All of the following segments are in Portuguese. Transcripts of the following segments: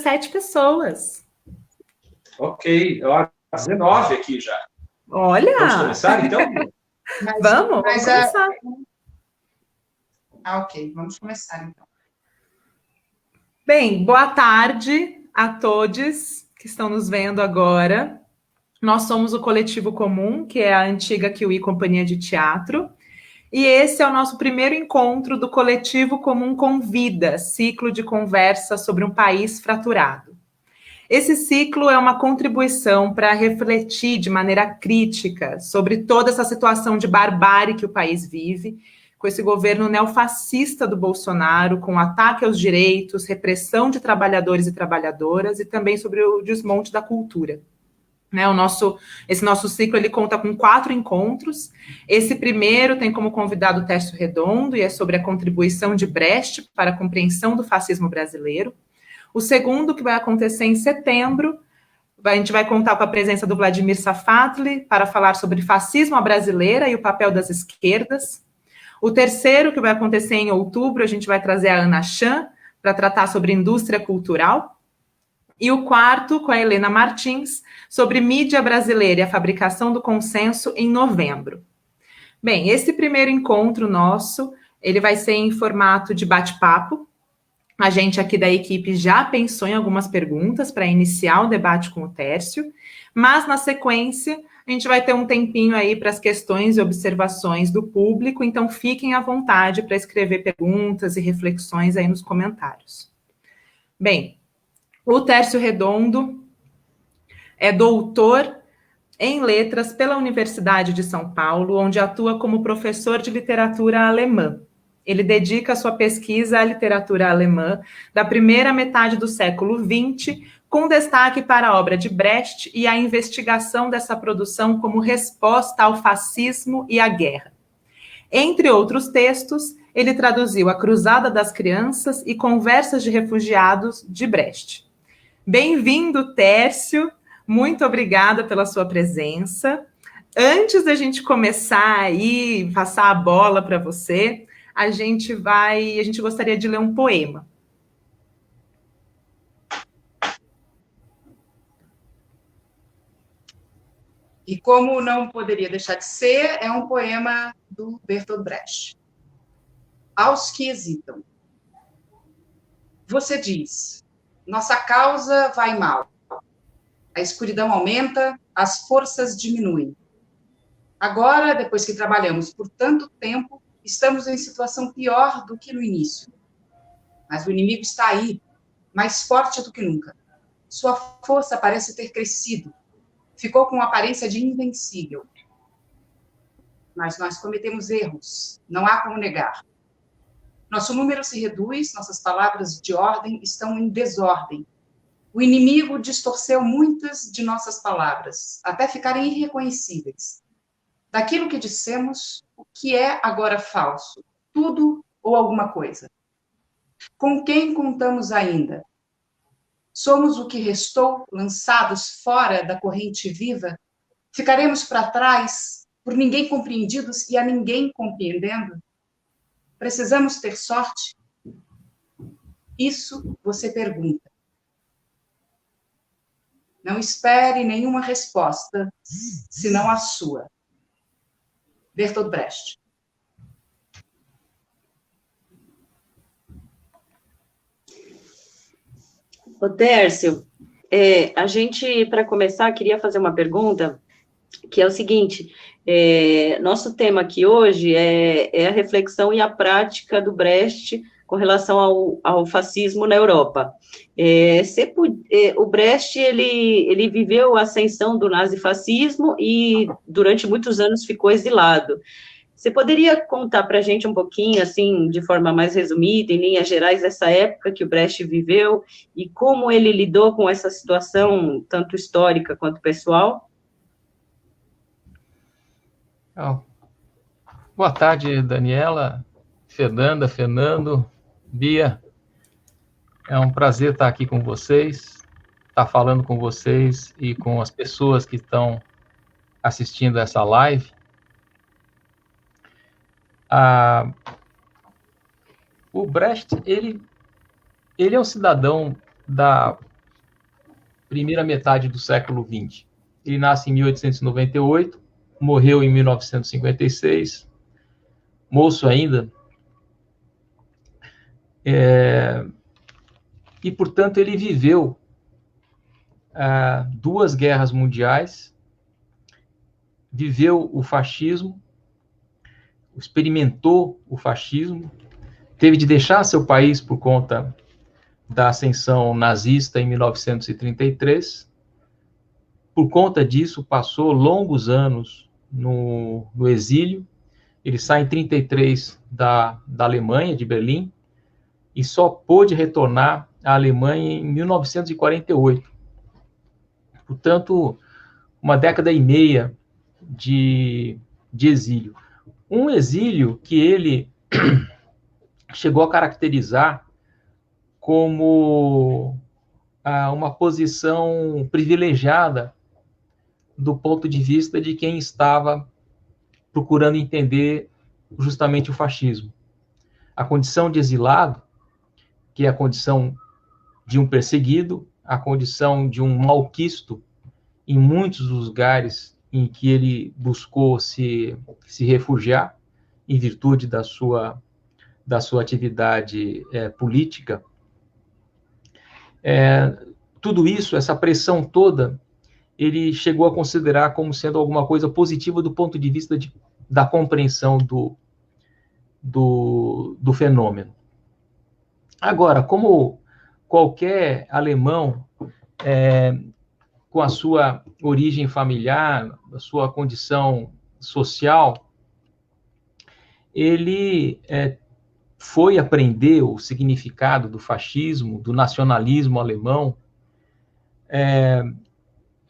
7 pessoas. Ok, ó, 19 aqui já. Olha! Vamos começar, então? Vamos começar. Ok, vamos começar, então. Bem, boa tarde a todos que estão nos vendo agora. Nós somos o Coletivo Comum, que é a antiga Kiwi Companhia de Teatro, e esse é o nosso primeiro encontro do Coletivo Comum Convida, ciclo de conversa sobre um país fraturado. Esse ciclo é uma contribuição para refletir de maneira crítica sobre toda essa situação de barbárie que o país vive, com esse governo neofascista do Bolsonaro, com ataque aos direitos, repressão de trabalhadores e trabalhadoras, e também sobre o desmonte da cultura. Esse nosso ciclo ele conta com 4 encontros. Esse primeiro tem como convidado o Tércio Redondo, e é sobre a contribuição de Brecht para a compreensão do fascismo brasileiro. O segundo, que vai acontecer em setembro, a gente vai contar com a presença do Vladimir Safatli para falar sobre fascismo à brasileira e o papel das esquerdas. O terceiro, que vai acontecer em outubro, a gente vai trazer a Ana Chan para tratar sobre indústria cultural. E o quarto, com a Helena Martins, sobre mídia brasileira e a fabricação do consenso em novembro. Bem, esse primeiro encontro nosso, ele vai ser em formato de bate-papo. A gente aqui da equipe já pensou em algumas perguntas para iniciar o debate com o Tércio, mas na sequência a gente vai ter um tempinho aí para as questões e observações do público, então fiquem à vontade para escrever perguntas e reflexões aí nos comentários. Bem, o Tércio Redondo é doutor em letras pela Universidade de São Paulo, onde atua como professor de literatura alemã. Ele dedica a sua pesquisa à literatura alemã da primeira metade do século XX, com destaque para a obra de Brecht e a investigação dessa produção como resposta ao fascismo e à guerra. Entre outros textos, ele traduziu A Cruzada das Crianças e Conversas de Refugiados, de Brecht. Bem-vindo, Tércio. Muito obrigada pela sua presença. Antes da gente começar aí, passar a bola para você, a gente gostaria de ler um poema. E como não poderia deixar de ser, é um poema do Bertolt Brecht. Aos que hesitam. Você diz, nossa causa vai mal. A escuridão aumenta, as forças diminuem. Agora, depois que trabalhamos por tanto tempo, estamos em situação pior do que no início. Mas o inimigo está aí, mais forte do que nunca. Sua força parece ter crescido. Ficou com aparência de invencível. Mas nós cometemos erros, não há como negar. Nosso número se reduz, nossas palavras de ordem estão em desordem. O inimigo distorceu muitas de nossas palavras, até ficarem irreconhecíveis. Daquilo que dissemos, o que é agora falso? Tudo ou alguma coisa? Com quem contamos ainda? Somos o que restou, lançados fora da corrente viva? Ficaremos para trás, por ninguém compreendidos e a ninguém compreendendo? Precisamos ter sorte? Isso você pergunta. Não espere nenhuma resposta, senão a sua. Bertolt Brecht. Ô, Tércio, a gente, para começar, queria fazer uma pergunta, que é o seguinte, nosso tema aqui hoje é a reflexão e a prática do Brecht com relação ao fascismo na Europa. O Brecht, ele viveu a ascensão do nazifascismo e, durante muitos anos, ficou exilado. Você poderia contar para a gente um pouquinho, assim, de forma mais resumida, em linhas gerais, essa época que o Brecht viveu e como ele lidou com essa situação, tanto histórica quanto pessoal? Boa tarde, Daniela, Fernanda, Fernando, Bia. É um prazer estar aqui com vocês, estar falando com vocês e com as pessoas que estão assistindo essa live. O Brecht, ele é um cidadão da primeira metade do século XX. Ele nasce em 1898, morreu em 1956, moço ainda. E, portanto, ele viveu duas guerras mundiais, viveu o fascismo, experimentou o fascismo, teve de deixar seu país por conta da ascensão nazista em 1933. Por conta disso, passou longos anos no exílio. Ele sai em 1933 da Alemanha, de Berlim, e só pôde retornar à Alemanha em 1948. Portanto, uma década e meia de exílio. Um exílio que ele chegou a caracterizar como uma posição privilegiada do ponto de vista de quem estava procurando entender justamente o fascismo. A condição de exilado, que é a condição de um perseguido, a condição de um malquisto em muitos dos lugares em que ele buscou se refugiar, em virtude da sua atividade política. Tudo isso, essa pressão toda, ele chegou a considerar como sendo alguma coisa positiva do ponto de vista da compreensão do fenômeno. Agora, como qualquer alemão, com a sua origem familiar, a sua condição social, ele foi aprender o significado do fascismo, do nacionalismo alemão,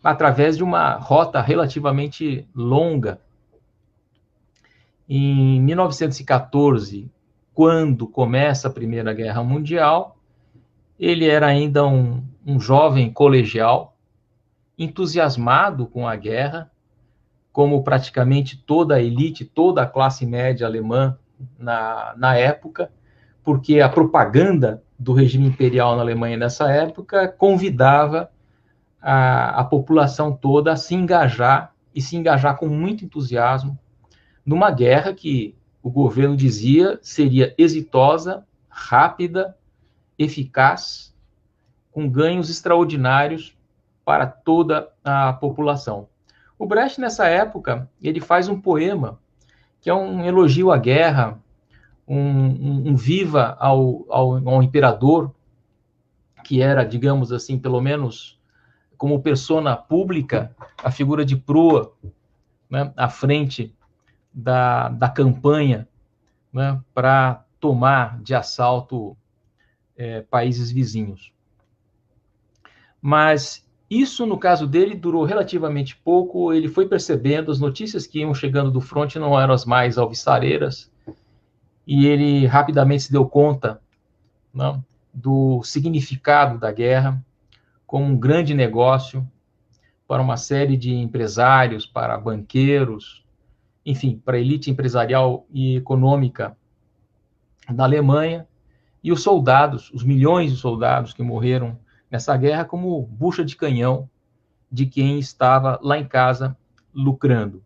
através de uma rota relativamente longa. Em 1914, quando começa a Primeira Guerra Mundial, ele era ainda um jovem colegial, entusiasmado com a guerra, como praticamente toda a elite, toda a classe média alemã na época, porque a propaganda do regime imperial na Alemanha nessa época convidava a população toda a se engajar, e se engajar com muito entusiasmo, numa guerra que o governo dizia seria exitosa, rápida, eficaz, com ganhos extraordinários para toda a população. O Brecht, nessa época, ele faz um poema que é um elogio à guerra, um viva ao imperador, que era, digamos assim, pelo menos como persona pública, a figura de proa, né, à frente da campanha, né, para tomar de assalto países vizinhos. Mas isso, no caso dele, durou relativamente pouco. Ele foi percebendo, as notícias que iam chegando do fronte não eram as mais alvissareiras, e ele rapidamente se deu conta, né, do significado da guerra como um grande negócio para uma série de empresários, para banqueiros, enfim, para a elite empresarial e econômica da Alemanha, e os soldados, os milhões de soldados que morreram nessa guerra, como bucha de canhão de quem estava lá em casa lucrando.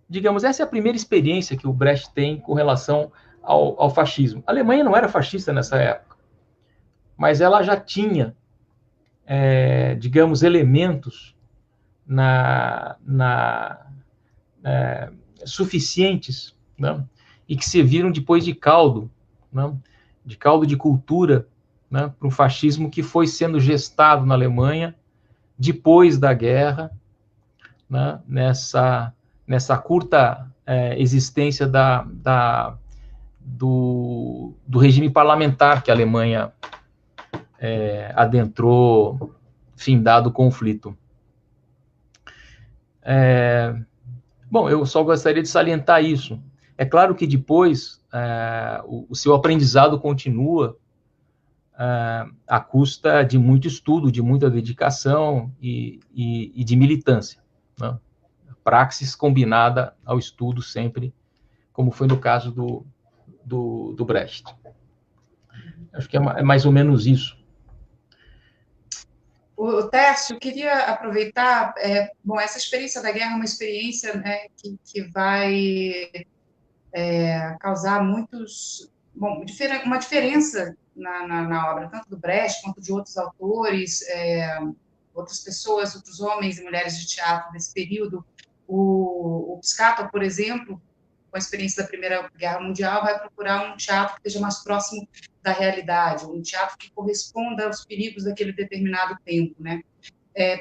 Digamos, essa é a primeira experiência que o Brecht tem com relação ao fascismo. A Alemanha não era fascista nessa época, mas ela já tinha, digamos, elementos suficientes, né, e que serviram depois de caldo, né, de cultura, né, para o fascismo que foi sendo gestado na Alemanha depois da guerra, né, nessa curta existência do regime parlamentar que a Alemanha adentrou, findado o conflito. Bom, eu só gostaria de salientar isso. É claro que depois o seu aprendizado continua à custa de muito estudo, de muita dedicação e de militância, né? Praxis combinada ao estudo sempre, como foi no caso do Brecht. Acho que é mais ou menos isso. O Tércio, eu queria aproveitar, bom, essa experiência da guerra é uma experiência, né, que vai causar uma diferença na obra, tanto do Brecht quanto de outros autores, outras pessoas, outros homens e mulheres de teatro desse período. O Piscator, por exemplo, com a experiência da Primeira Guerra Mundial, vai procurar um teatro que esteja mais próximo da realidade, um teatro que corresponda aos perigos daquele determinado tempo, né?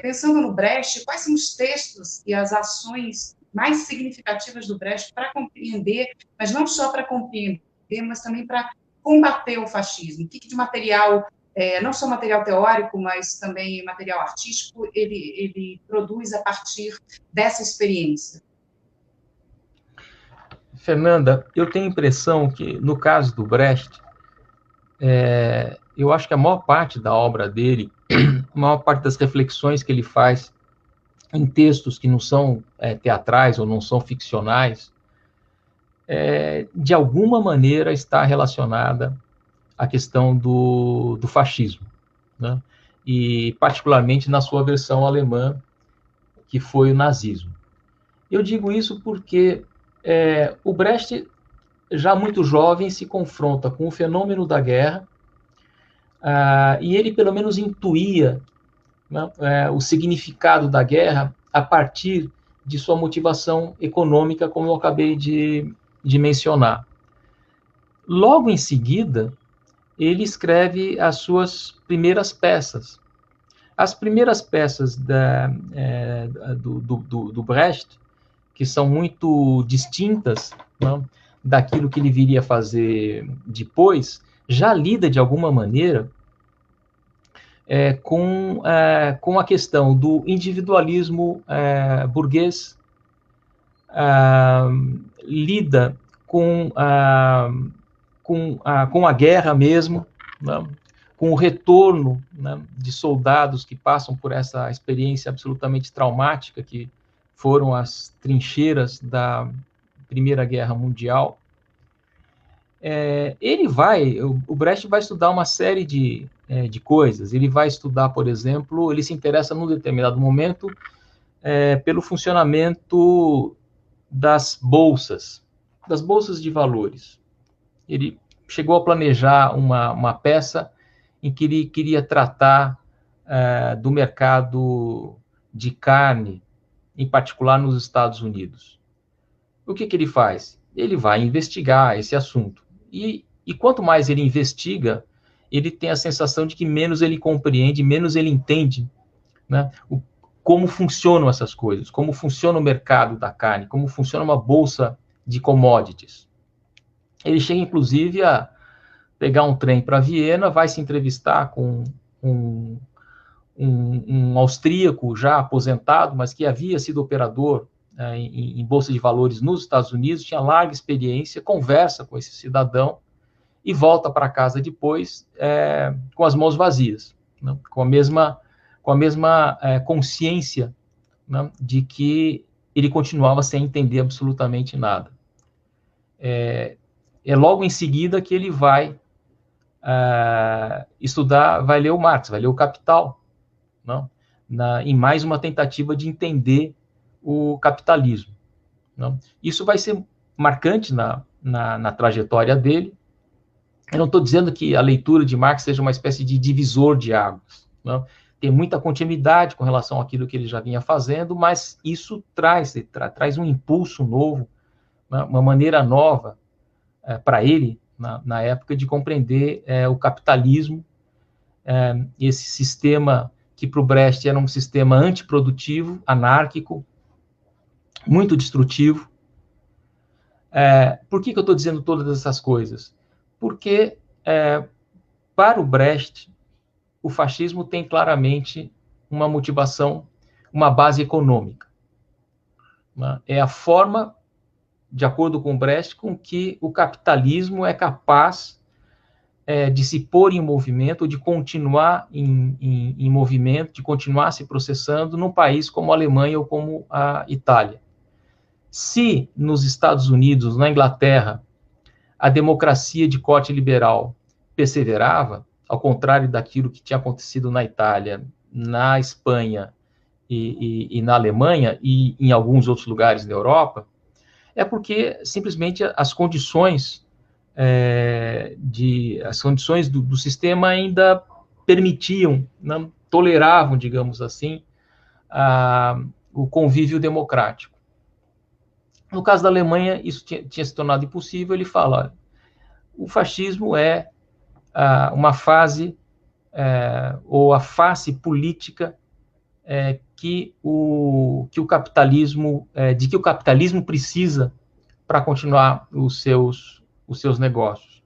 Pensando no Brecht, quais são os textos e as ações mais significativas do Brecht para compreender, mas não só para compreender, mas também para combater o fascismo? O que de material, não só material teórico, mas também material artístico, ele produz a partir dessa experiência? Fernanda, eu tenho a impressão que, no caso do Brecht, eu acho que a maior parte da obra dele, a maior parte das reflexões que ele faz em textos que não são teatrais ou não são ficcionais, de alguma maneira está relacionada à questão do fascismo, né? E particularmente na sua versão alemã, que foi o nazismo. Eu digo isso porque o Brecht, já muito jovem, se confronta com o fenômeno da guerra, e ele pelo menos intuía, né, o significado da guerra a partir de sua motivação econômica, como eu acabei de mencionar. Logo em seguida, ele escreve as suas primeiras peças. As primeiras peças do Brecht, que são muito distintas, né, daquilo que ele viria a fazer depois, já lida de alguma maneira com a questão do individualismo burguês, lida com a guerra mesmo, né, com o retorno, né, de soldados que passam por essa experiência absolutamente traumática que foram as trincheiras da Primeira Guerra Mundial. O Brecht vai estudar uma série de coisas. Ele vai estudar, por exemplo, ele se interessa num determinado momento pelo funcionamento das bolsas de valores. Ele chegou a planejar uma peça em que ele queria tratar do mercado de carne, em particular nos Estados Unidos. O que ele faz? Ele vai investigar esse assunto. E quanto mais ele investiga, ele tem a sensação de que menos ele compreende, menos ele entende, né, como funcionam essas coisas, como funciona o mercado da carne, como funciona uma bolsa de commodities. Ele chega, inclusive, a pegar um trem para Viena, vai se entrevistar com um austríaco já aposentado, mas que havia sido operador em bolsa de valores nos Estados Unidos, tinha larga experiência, conversa com esse cidadão e volta para casa depois com as mãos vazias, né, com a mesma consciência, né, de que ele continuava sem entender absolutamente nada. Logo em seguida que ele vai estudar, vai ler o Marx, vai ler o Capital, não? Em mais uma tentativa de entender o capitalismo. Não? Isso vai ser marcante na trajetória dele. Eu não estou dizendo que a leitura de Marx seja uma espécie de divisor de águas. Não? Tem muita continuidade com relação àquilo que ele já vinha fazendo, mas isso traz um impulso novo, uma maneira nova para ele, na época, de compreender o capitalismo, esse sistema que para o Brecht era um sistema antiprodutivo, anárquico, muito destrutivo. Por que eu estou dizendo todas essas coisas? Porque, para o Brecht, o fascismo tem claramente uma motivação, uma base econômica, né? É a forma, de acordo com o Brecht, com que o capitalismo é capaz de se pôr em movimento, de continuar em movimento, de continuar se processando num país como a Alemanha ou como a Itália. Se nos Estados Unidos, na Inglaterra, a democracia de corte liberal perseverava, ao contrário daquilo que tinha acontecido na Itália, na Espanha e na Alemanha e em alguns outros lugares da Europa, é porque simplesmente as condições do sistema ainda permitiam, não toleravam, digamos assim, o convívio democrático. No caso da Alemanha, isso tinha se tornado impossível. Ele fala, olha, o fascismo é uma fase, ou a face política que o capitalismo precisa para continuar os seus negócios.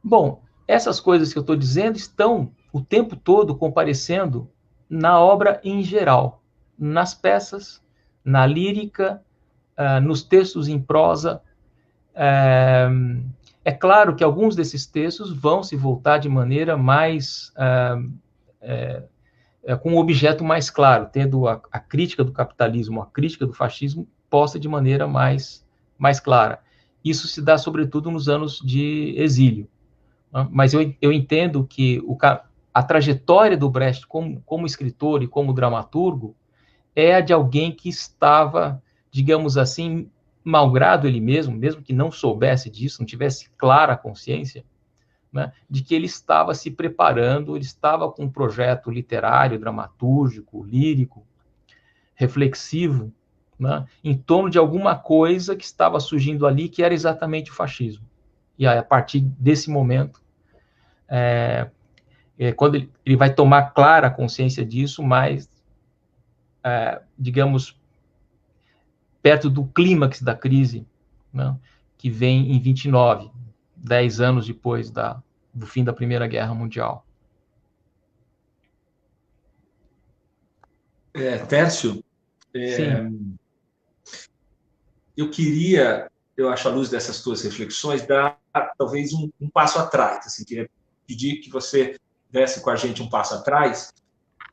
Bom, essas coisas que eu estou dizendo estão o tempo todo comparecendo na obra em geral, nas peças, na lírica, nos textos em prosa. É claro que alguns desses textos vão se voltar de maneira mais com um objeto mais claro, tendo a crítica do capitalismo, a crítica do fascismo posta de maneira mais clara. Isso se dá, sobretudo, nos anos de exílio. Mas eu entendo que a trajetória do Brecht como escritor e como dramaturgo é a de alguém que estava, digamos assim, malgrado ele mesmo que não soubesse disso, não tivesse clara a consciência, né, de que ele estava se preparando, ele estava com um projeto literário, dramatúrgico, lírico, reflexivo, né, em torno de alguma coisa que estava surgindo ali, que era exatamente o fascismo. E aí, a partir desse momento, quando ele vai tomar clara a consciência disso, mais, digamos, perto do clímax da crise, né, que vem em 29, 10 anos depois do fim da Primeira Guerra Mundial. Tércio, Sim. eu acho, à luz dessas tuas reflexões, dar talvez um passo atrás. Assim, queria pedir que você desse com a gente um passo atrás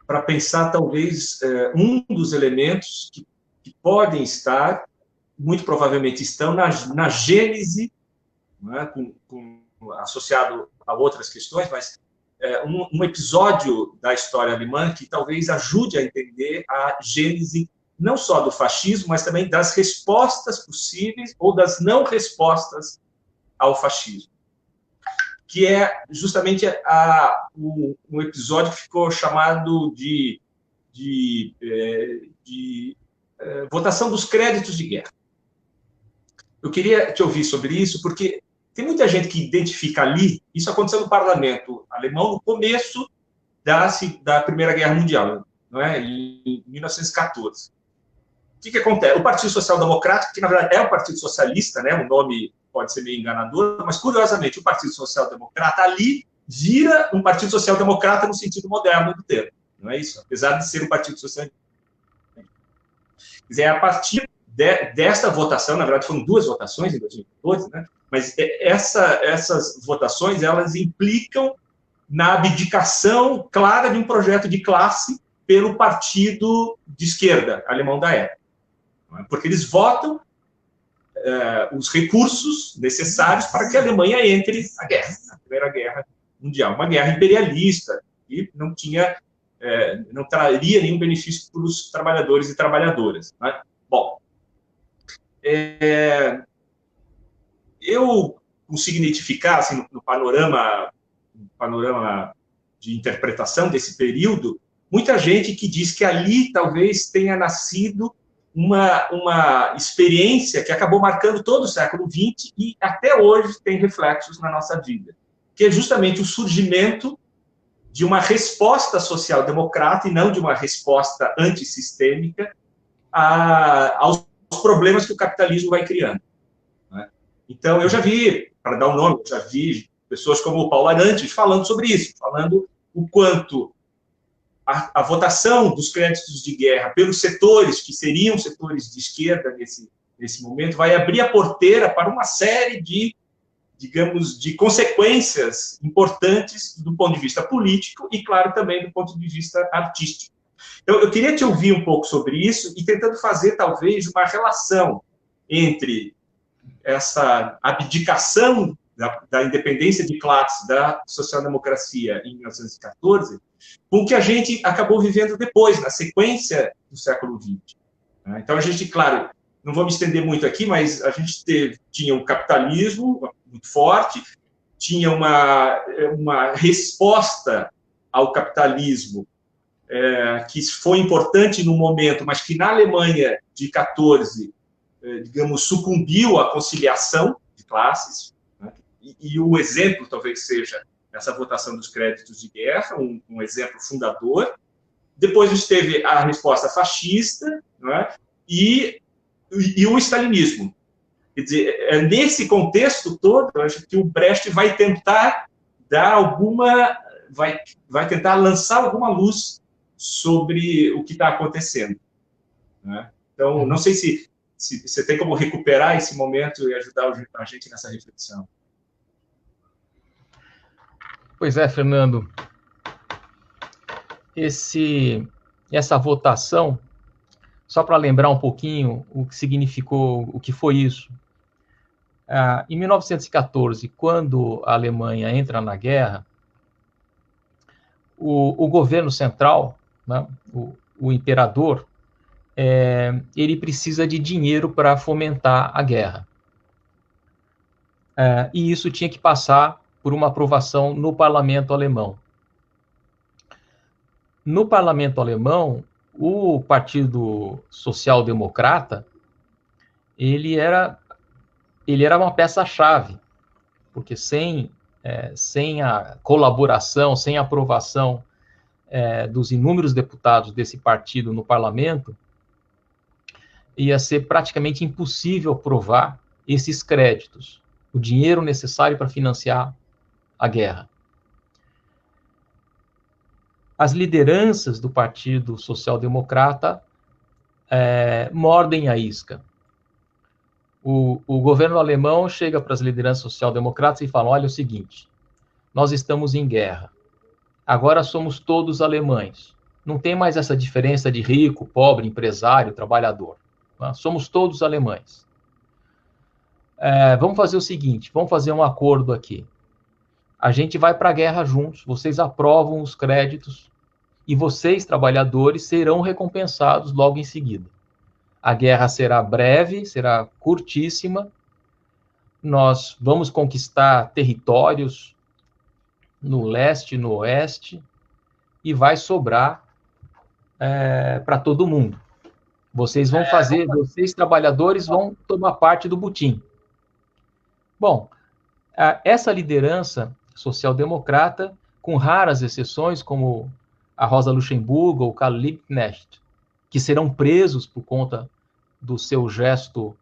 para pensar, talvez, um dos elementos que podem estar, muito provavelmente estão, na gênese, né, associado a outras questões, mas um episódio da história alemã que talvez ajude a entender a gênese não só do fascismo, mas também das respostas possíveis ou das não respostas ao fascismo, que é justamente um episódio que ficou chamado de votação dos créditos de guerra. Eu queria te ouvir sobre isso, porque tem muita gente que identifica ali, isso aconteceu no parlamento alemão no começo da Primeira Guerra Mundial, não é? Em 1914. O que acontece? O Partido Social Democrata, que na verdade é o Partido Socialista, né? O nome pode ser meio enganador, mas curiosamente o Partido Social Democrata ali vira um Partido Social Democrata no sentido moderno do termo, não é isso? Apesar de ser um Partido Socialista. Quer dizer, a partir desta votação, na verdade foram 2 votações em 2014, né? Mas essas votações, elas implicam na abdicação clara de um projeto de classe pelo partido de esquerda alemão da época. Porque eles votam os recursos necessários para que a Alemanha entre na guerra, na Primeira Guerra Mundial. Uma guerra imperialista, que não traria nenhum benefício para os trabalhadores e trabalhadoras. Né? Bom, eu consigo identificar, assim, no panorama de interpretação desse período, muita gente que diz que ali talvez tenha nascido uma experiência que acabou marcando todo o século XX e até hoje tem reflexos na nossa vida, que é justamente o surgimento de uma resposta social-democrata e não de uma resposta antissistêmica aos problemas que o capitalismo vai criando. Né? Então, eu já vi, para dar um nome, eu já vi pessoas como o Paulo Arantes falando sobre isso, falando o quanto a votação dos créditos de guerra pelos setores que seriam setores de esquerda nesse momento vai abrir a porteira para uma série de, digamos, de consequências importantes do ponto de vista político e, claro, também do ponto de vista artístico. Então, eu queria te ouvir um pouco sobre isso e tentando fazer, talvez, uma relação entre essa abdicação da independência de classe da social-democracia em 1914 com o que a gente acabou vivendo depois, na sequência do século XX. Então, a gente, claro, não vou me estender muito aqui, mas a gente tinha um capitalismo muito forte, tinha uma resposta ao capitalismo que foi importante no momento, mas que na Alemanha de 14, digamos, sucumbiu à conciliação de classes, né? E o exemplo talvez seja essa votação dos créditos de guerra, um exemplo fundador. Depois a gente teve a resposta fascista, né? e o stalinismo. Quer dizer, nesse contexto todo, eu acho que o Brecht vai tentar vai tentar lançar alguma luz sobre o que está acontecendo, né? Então, não sei se você tem como recuperar esse momento e ajudar a gente nessa reflexão. Pois é, Fernando. Essa votação, só para lembrar um pouquinho o que significou, o que foi isso. Em 1914, quando a Alemanha entra na guerra, o governo central, né, o imperador, ele precisa de dinheiro para fomentar a guerra. E isso tinha que passar por uma aprovação no parlamento alemão. No parlamento alemão, o Partido Social Democrata, ele era uma peça-chave, porque sem a colaboração, sem a aprovação dos inúmeros deputados desse partido no parlamento, ia ser praticamente impossível aprovar esses créditos, o dinheiro necessário para financiar a guerra. As lideranças do Partido Social Democrata mordem a isca. O governo alemão chega para as lideranças social-democratas e fala: olha, é o seguinte, nós estamos em guerra, agora somos todos alemães, não tem mais essa diferença de rico, pobre, empresário, trabalhador, tá? Somos todos alemães. Vamos fazer o seguinte, vamos fazer um acordo aqui, a gente vai para a guerra juntos, vocês aprovam os créditos e vocês, trabalhadores, serão recompensados logo em seguida. A guerra será breve, será curtíssima, nós vamos conquistar territórios no leste, no oeste, e vai sobrar para todo mundo. Vocês vão fazer, vocês, trabalhadores, vão tomar parte do butim. Bom, essa liderança social-democrata, com raras exceções, como a Rosa Luxemburgo ou Karl Liebknecht, que serão presos por conta do seu gesto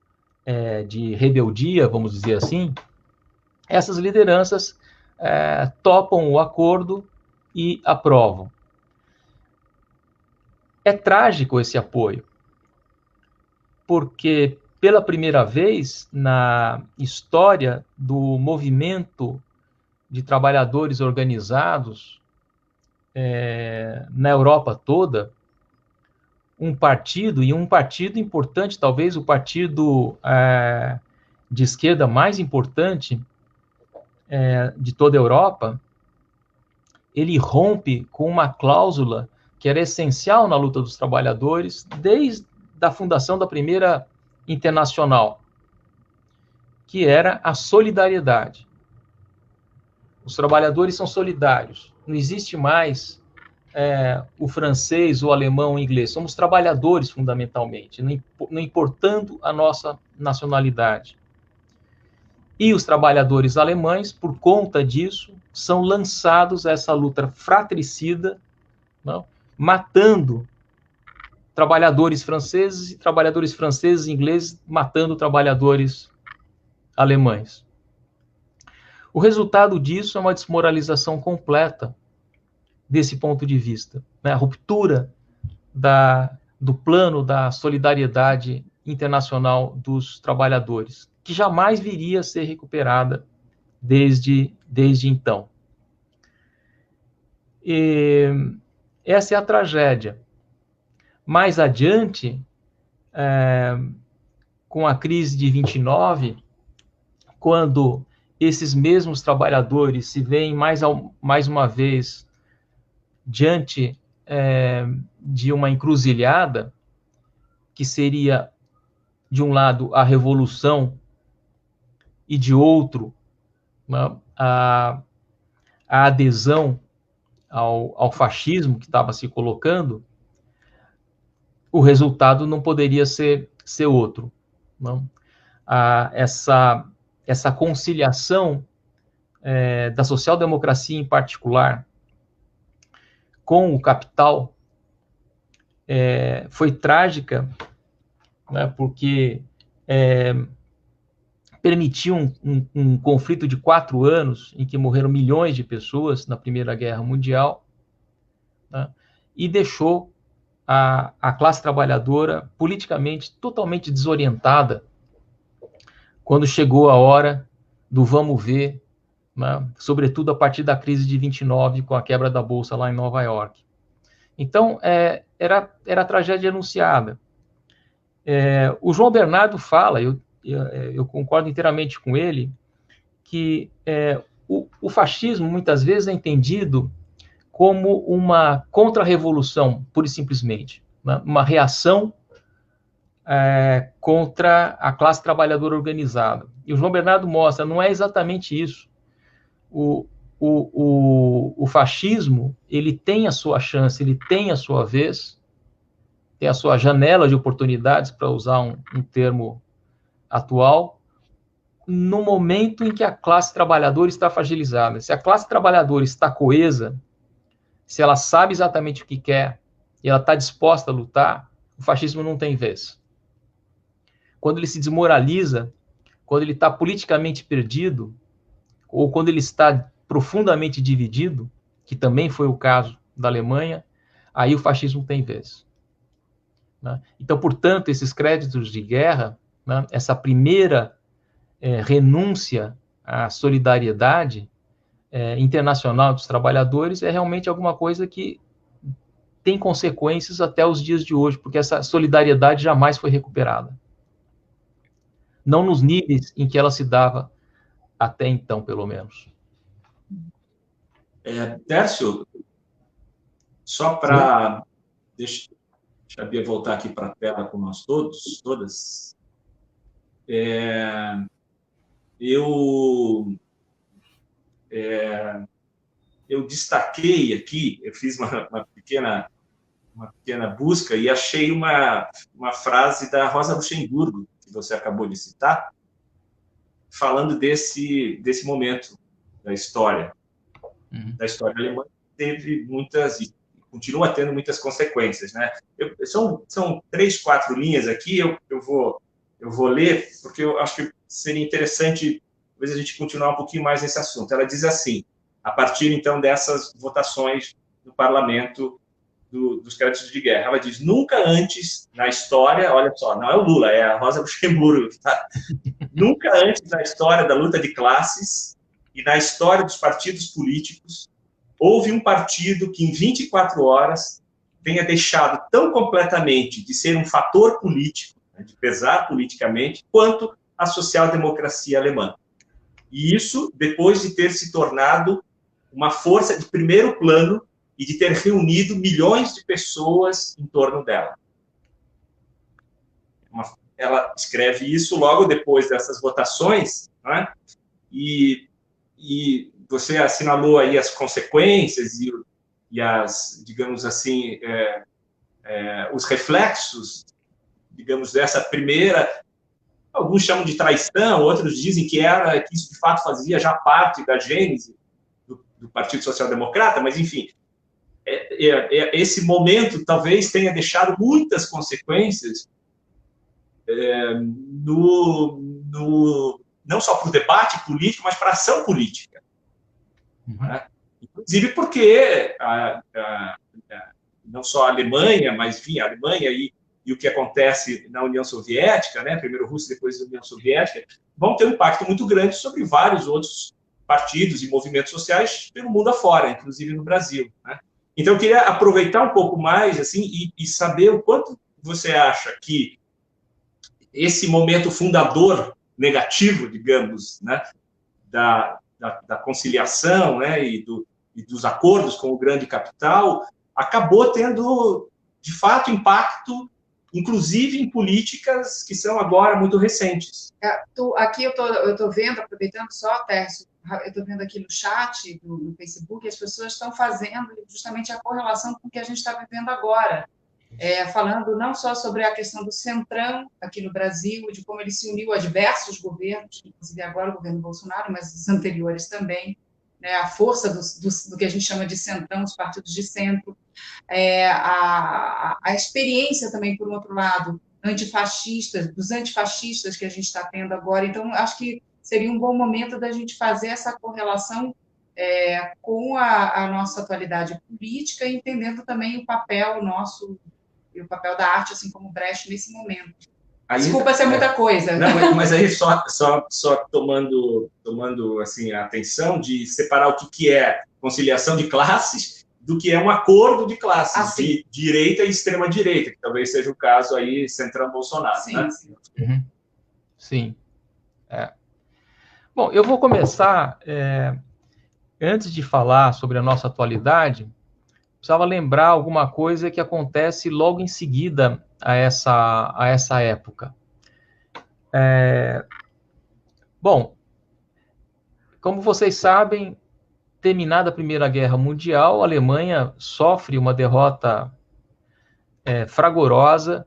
de rebeldia, vamos dizer assim, essas lideranças topam o acordo e aprovam. É trágico esse apoio, porque pela primeira vez na história do movimento de trabalhadores organizados na Europa toda, um partido importante, talvez o partido de esquerda mais importante de toda a Europa, ele rompe com uma cláusula que era essencial na luta dos trabalhadores desde a fundação da primeira internacional, que era a solidariedade. Os trabalhadores são solidários, não existe mais o francês, o alemão, o inglês, somos trabalhadores fundamentalmente, não importando a nossa nacionalidade. E os trabalhadores alemães, por conta disso, são lançados a essa luta fratricida, não? Matando trabalhadores franceses e ingleses matando trabalhadores alemães. O resultado disso é uma desmoralização completa desse ponto de vista, né? A ruptura do plano da solidariedade internacional dos trabalhadores, que jamais viria a ser recuperada desde então. E essa é a tragédia. Mais adiante, com a crise de 29, quando esses mesmos trabalhadores se veem mais uma vez diante de uma encruzilhada que seria, de um lado, a revolução e, de outro, a adesão ao fascismo que estava se colocando, o resultado não poderia ser outro. Não? Essa conciliação da social-democracia em particular com o capital foi trágica, né, porque permitiu um conflito de 4 anos em que morreram milhões de pessoas na Primeira Guerra Mundial, né, e deixou a classe trabalhadora politicamente totalmente desorientada quando chegou a hora do vamos ver, né, sobretudo a partir da crise de 29, com a quebra da Bolsa lá em Nova York. Então, era a tragédia anunciada. O João Bernardo fala, eu concordo inteiramente com ele, que o fascismo muitas vezes é entendido como uma contra-revolução, pura e simplesmente, né? Uma reação contra a classe trabalhadora organizada. E o João Bernardo mostra, não é exatamente isso. O fascismo, ele tem a sua chance, ele tem a sua vez, tem a sua janela de oportunidades, para usar um termo atual, no momento em que a classe trabalhadora está fragilizada. Se a classe trabalhadora está coesa, se ela sabe exatamente o que quer e ela está disposta a lutar, o fascismo não tem vez. Quando ele se desmoraliza, quando ele está politicamente perdido, ou quando ele está profundamente dividido, que também foi o caso da Alemanha, aí o fascismo tem vez. Né? Então, portanto, esses créditos de guerra, né, essa primeira renúncia à solidariedade internacional dos trabalhadores é realmente alguma coisa que tem consequências até os dias de hoje, porque essa solidariedade jamais foi recuperada. Não nos níveis em que ela se dava até então, pelo menos. Tércio, só para... Deixa a Bia voltar aqui para a tela com nós todas. Eu destaquei aqui, eu fiz uma pequena busca e achei uma frase da Rosa Luxemburgo, que você acabou de citar, falando desse momento da história. Da história alemã, teve muitas, e continua tendo muitas consequências, né? São 3, 4 linhas aqui, eu vou ler, porque eu acho que seria interessante, talvez, a gente continuar um pouquinho mais nesse assunto. Ela diz assim, a partir, então, dessas votações no parlamento dos créditos de guerra, ela diz, nunca antes na história, olha só, não é o Lula, é a Rosa Luxemburgo, tá? Nunca antes na história da luta de classes e na história dos partidos políticos, houve um partido que, em 24 horas, tenha deixado tão completamente de ser um fator político, né, de pesar politicamente, quanto a social-democracia alemã. E isso depois de ter se tornado uma força de primeiro plano e de ter reunido milhões de pessoas em torno dela. Ela escreve isso logo depois dessas votações, né? E você assinalou aí as consequências e as, digamos assim, os reflexos, digamos, dessa primeira, alguns chamam de traição, outros dizem que isso de fato fazia já parte da gênese do Partido Social Democrata, mas enfim, esse momento talvez tenha deixado muitas consequências não só para o debate político, mas para a ação política. Né? Inclusive porque não só a Alemanha, mas enfim, a Alemanha e o que acontece na União Soviética, né? Primeiro Rússia, depois a União Soviética, vão ter um impacto muito grande sobre vários outros partidos e movimentos sociais pelo mundo afora, inclusive no Brasil. Né? Então, eu queria aproveitar um pouco mais assim, e saber o quanto você acha que esse momento fundador negativo, digamos, né, da conciliação, né, e dos acordos com o grande capital, acabou tendo, de fato, impacto, inclusive em políticas que são agora muito recentes. Aqui eu estou vendo, aproveitando só, Tércio, eu estou vendo aqui no chat do Facebook, as pessoas estão fazendo justamente a correlação com o que a gente está vivendo agora, falando não só sobre a questão do Centrão aqui no Brasil, de como ele se uniu a diversos governos, inclusive agora o governo Bolsonaro, mas os anteriores também, né, a força do que a gente chama de Centrão, os partidos de centro, a experiência também, por um outro lado, dos antifascistas que a gente está tendo agora. Então, acho que seria um bom momento da gente fazer essa correlação com a nossa atualidade política, entendendo também o papel nosso e o papel da arte, assim como Brecht, nesse momento. Aí, desculpa se é muita coisa. Não, mas aí só tomando assim, a atenção de separar o que é conciliação de classes do que é um acordo de classes, de direita e extrema-direita, que talvez seja o caso aí Centrão-Bolsonaro. Sim, né? sim. Uhum. Sim. Bom, eu vou começar, antes de falar sobre a nossa atualidade, precisava lembrar alguma coisa que acontece logo em seguida a essa época. Bom, como vocês sabem, terminada a Primeira Guerra Mundial, a Alemanha sofre uma derrota fragorosa,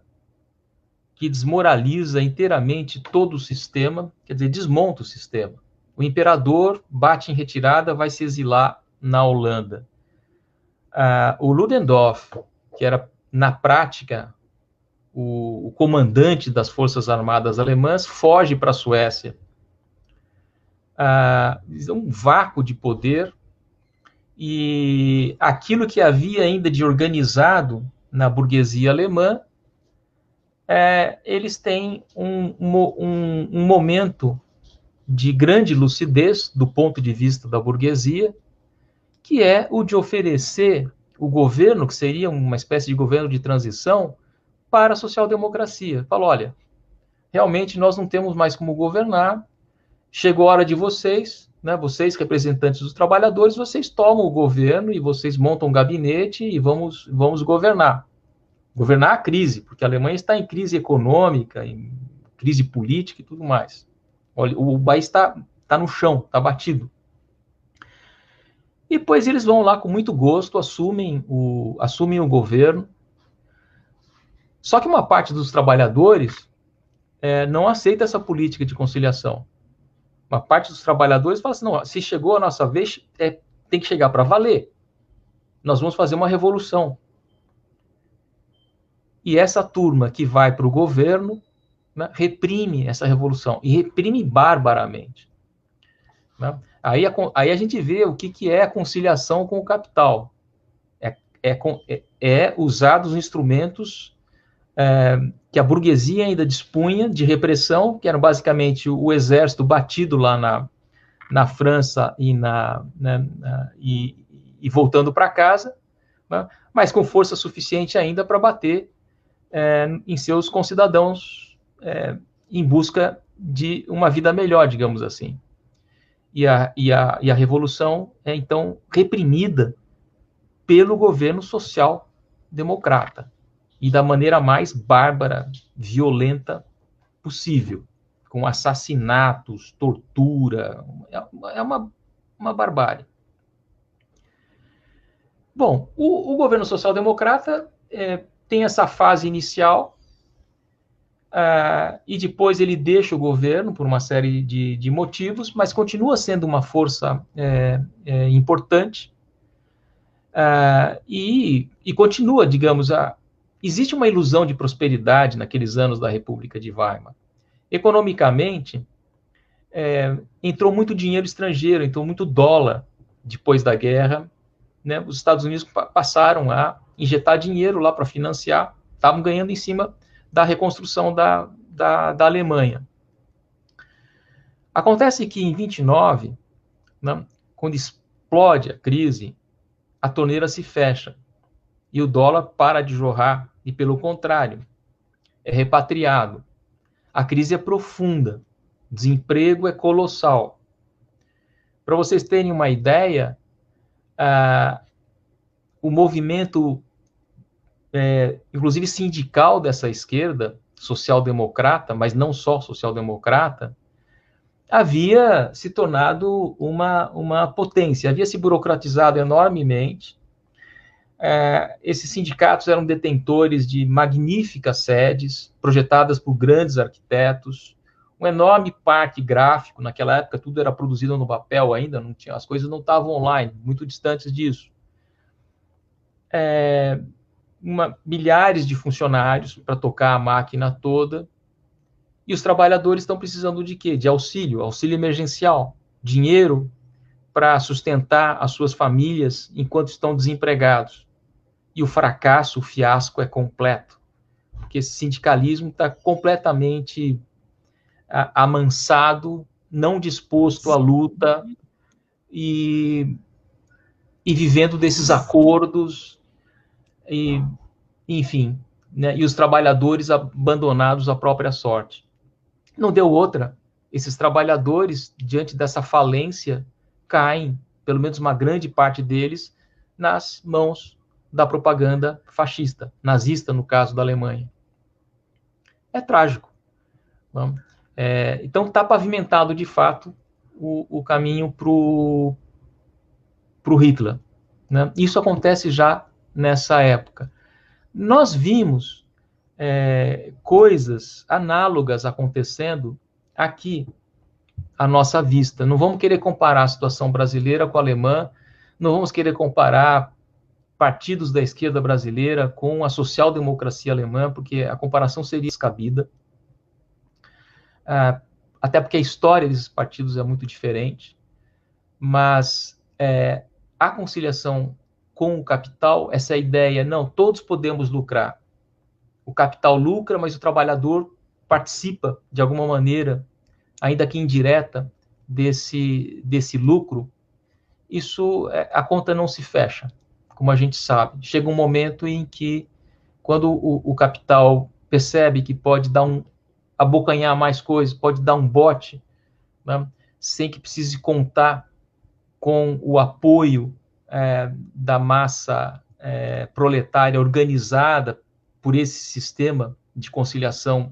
que desmoraliza inteiramente todo o sistema, quer dizer, desmonta o sistema. O imperador bate em retirada, vai se exilar na Holanda. O Ludendorff, que era, na prática, o comandante das Forças Armadas Alemãs, foge para a Suécia. Um vácuo de poder, e aquilo que havia ainda de organizado na burguesia alemã, eles têm um momento de grande lucidez do ponto de vista da burguesia, que é o de oferecer o governo, que seria uma espécie de governo de transição, para a social-democracia. Falou, olha, realmente nós não temos mais como governar, chegou a hora de vocês, né, vocês representantes dos trabalhadores, vocês tomam o governo e vocês montam um gabinete e vamos governar. Governar a crise, porque a Alemanha está em crise econômica, em crise política e tudo mais. Olha, o país está no chão, está batido. E depois eles vão lá com muito gosto, assumem o governo. Só que uma parte dos trabalhadores não aceita essa política de conciliação. Uma parte dos trabalhadores fala assim, não, se chegou a nossa vez, tem que chegar para valer. Nós vamos fazer uma revolução. E essa turma que vai para o governo, né, reprime essa revolução, e reprime barbaramente. Né? Aí a gente vê o que é a conciliação com o capital. Usar os instrumentos que a burguesia ainda dispunha de repressão, que eram basicamente o exército batido lá na França e voltando para casa, né, mas com força suficiente ainda para bater em seus concidadãos em busca de uma vida melhor, digamos assim. E a revolução é, então, reprimida pelo governo social-democrata, e da maneira mais bárbara, violenta possível, com assassinatos, tortura, é uma barbárie. Bom, o governo social-democrata tem essa fase inicial, e depois ele deixa o governo por uma série de motivos, mas continua sendo uma força importante, e continua, digamos, existe uma ilusão de prosperidade naqueles anos da República de Weimar. Economicamente, entrou muito dinheiro estrangeiro, entrou muito dólar depois da guerra, né? Os Estados Unidos passaram a injetar dinheiro lá para financiar, estavam ganhando em cima da reconstrução da Alemanha. Acontece que em 29, né, quando explode a crise, a torneira se fecha e o dólar para de jorrar, e pelo contrário, é repatriado. A crise é profunda, o desemprego é colossal. Para vocês terem uma ideia, o movimento, inclusive sindical dessa esquerda, social-democrata, mas não só social-democrata, havia se tornado uma potência, havia se burocratizado enormemente. Esses sindicatos eram detentores de magníficas sedes, projetadas por grandes arquitetos, um enorme parque gráfico. Naquela época tudo era produzido no papel ainda, não tinha, as coisas não estavam online, muito distantes disso. Milhares de funcionários para tocar a máquina toda, e os trabalhadores estão precisando de quê? De auxílio emergencial, dinheiro para sustentar as suas famílias enquanto estão desempregados. E o fracasso, o fiasco é completo, porque esse sindicalismo está completamente amansado, não disposto à luta e vivendo desses acordos, enfim, né, e os trabalhadores abandonados à própria sorte. Não deu outra. Esses trabalhadores, diante dessa falência, caem, pelo menos uma grande parte deles, nas mãos da propaganda fascista, nazista, no caso da Alemanha. É trágico. Então, está pavimentado, de fato, o caminho para o Hitler. Né? Isso acontece já nessa época. Nós vimos coisas análogas acontecendo aqui à nossa vista. Não vamos querer comparar a situação brasileira com a alemã, não vamos querer comparar partidos da esquerda brasileira com a social-democracia alemã, porque a comparação seria descabida. Até porque a história desses partidos é muito diferente, mas a conciliação com o capital, essa ideia, não, todos podemos lucrar. O capital lucra, mas o trabalhador participa, de alguma maneira, ainda que indireta, desse lucro. Isso, a conta não se fecha, como a gente sabe. Chega um momento em que, quando o capital percebe que pode abocanhar mais coisas, pode dar um bote, né, sem que precise contar com o apoio da massa proletária organizada por esse sistema de conciliação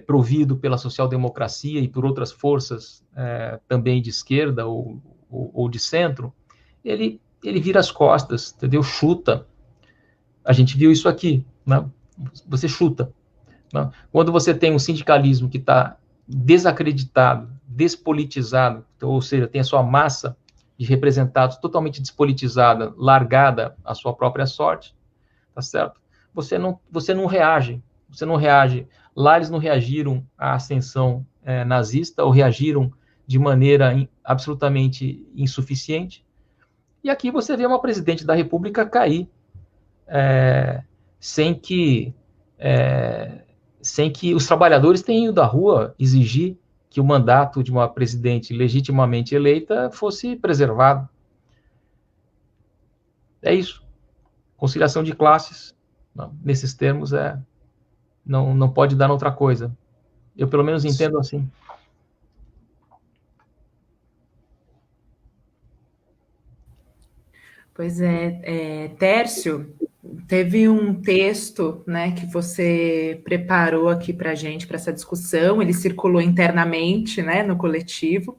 provido pela social-democracia e por outras forças também de esquerda ou de centro, ele vira as costas, entendeu? Chuta. A gente viu isso aqui, né? Você chuta. Né? Quando você tem um sindicalismo que está desacreditado, despolitizado, então, ou seja, tem a sua massa de representados totalmente despolitizada, largada à sua própria sorte, tá certo? Você não reage. Lá eles não reagiram à ascensão nazista, ou reagiram de maneira absolutamente insuficiente. E aqui você vê uma presidente da República cair sem que os trabalhadores tenham ido à rua exigir que o mandato de uma presidente legitimamente eleita fosse preservado. É isso. Conciliação de classes, nesses termos, não pode dar outra coisa. Eu, pelo menos, entendo assim. Pois Tércio, teve um texto, né, que você preparou aqui para a gente, para essa discussão, ele circulou internamente, né, no coletivo,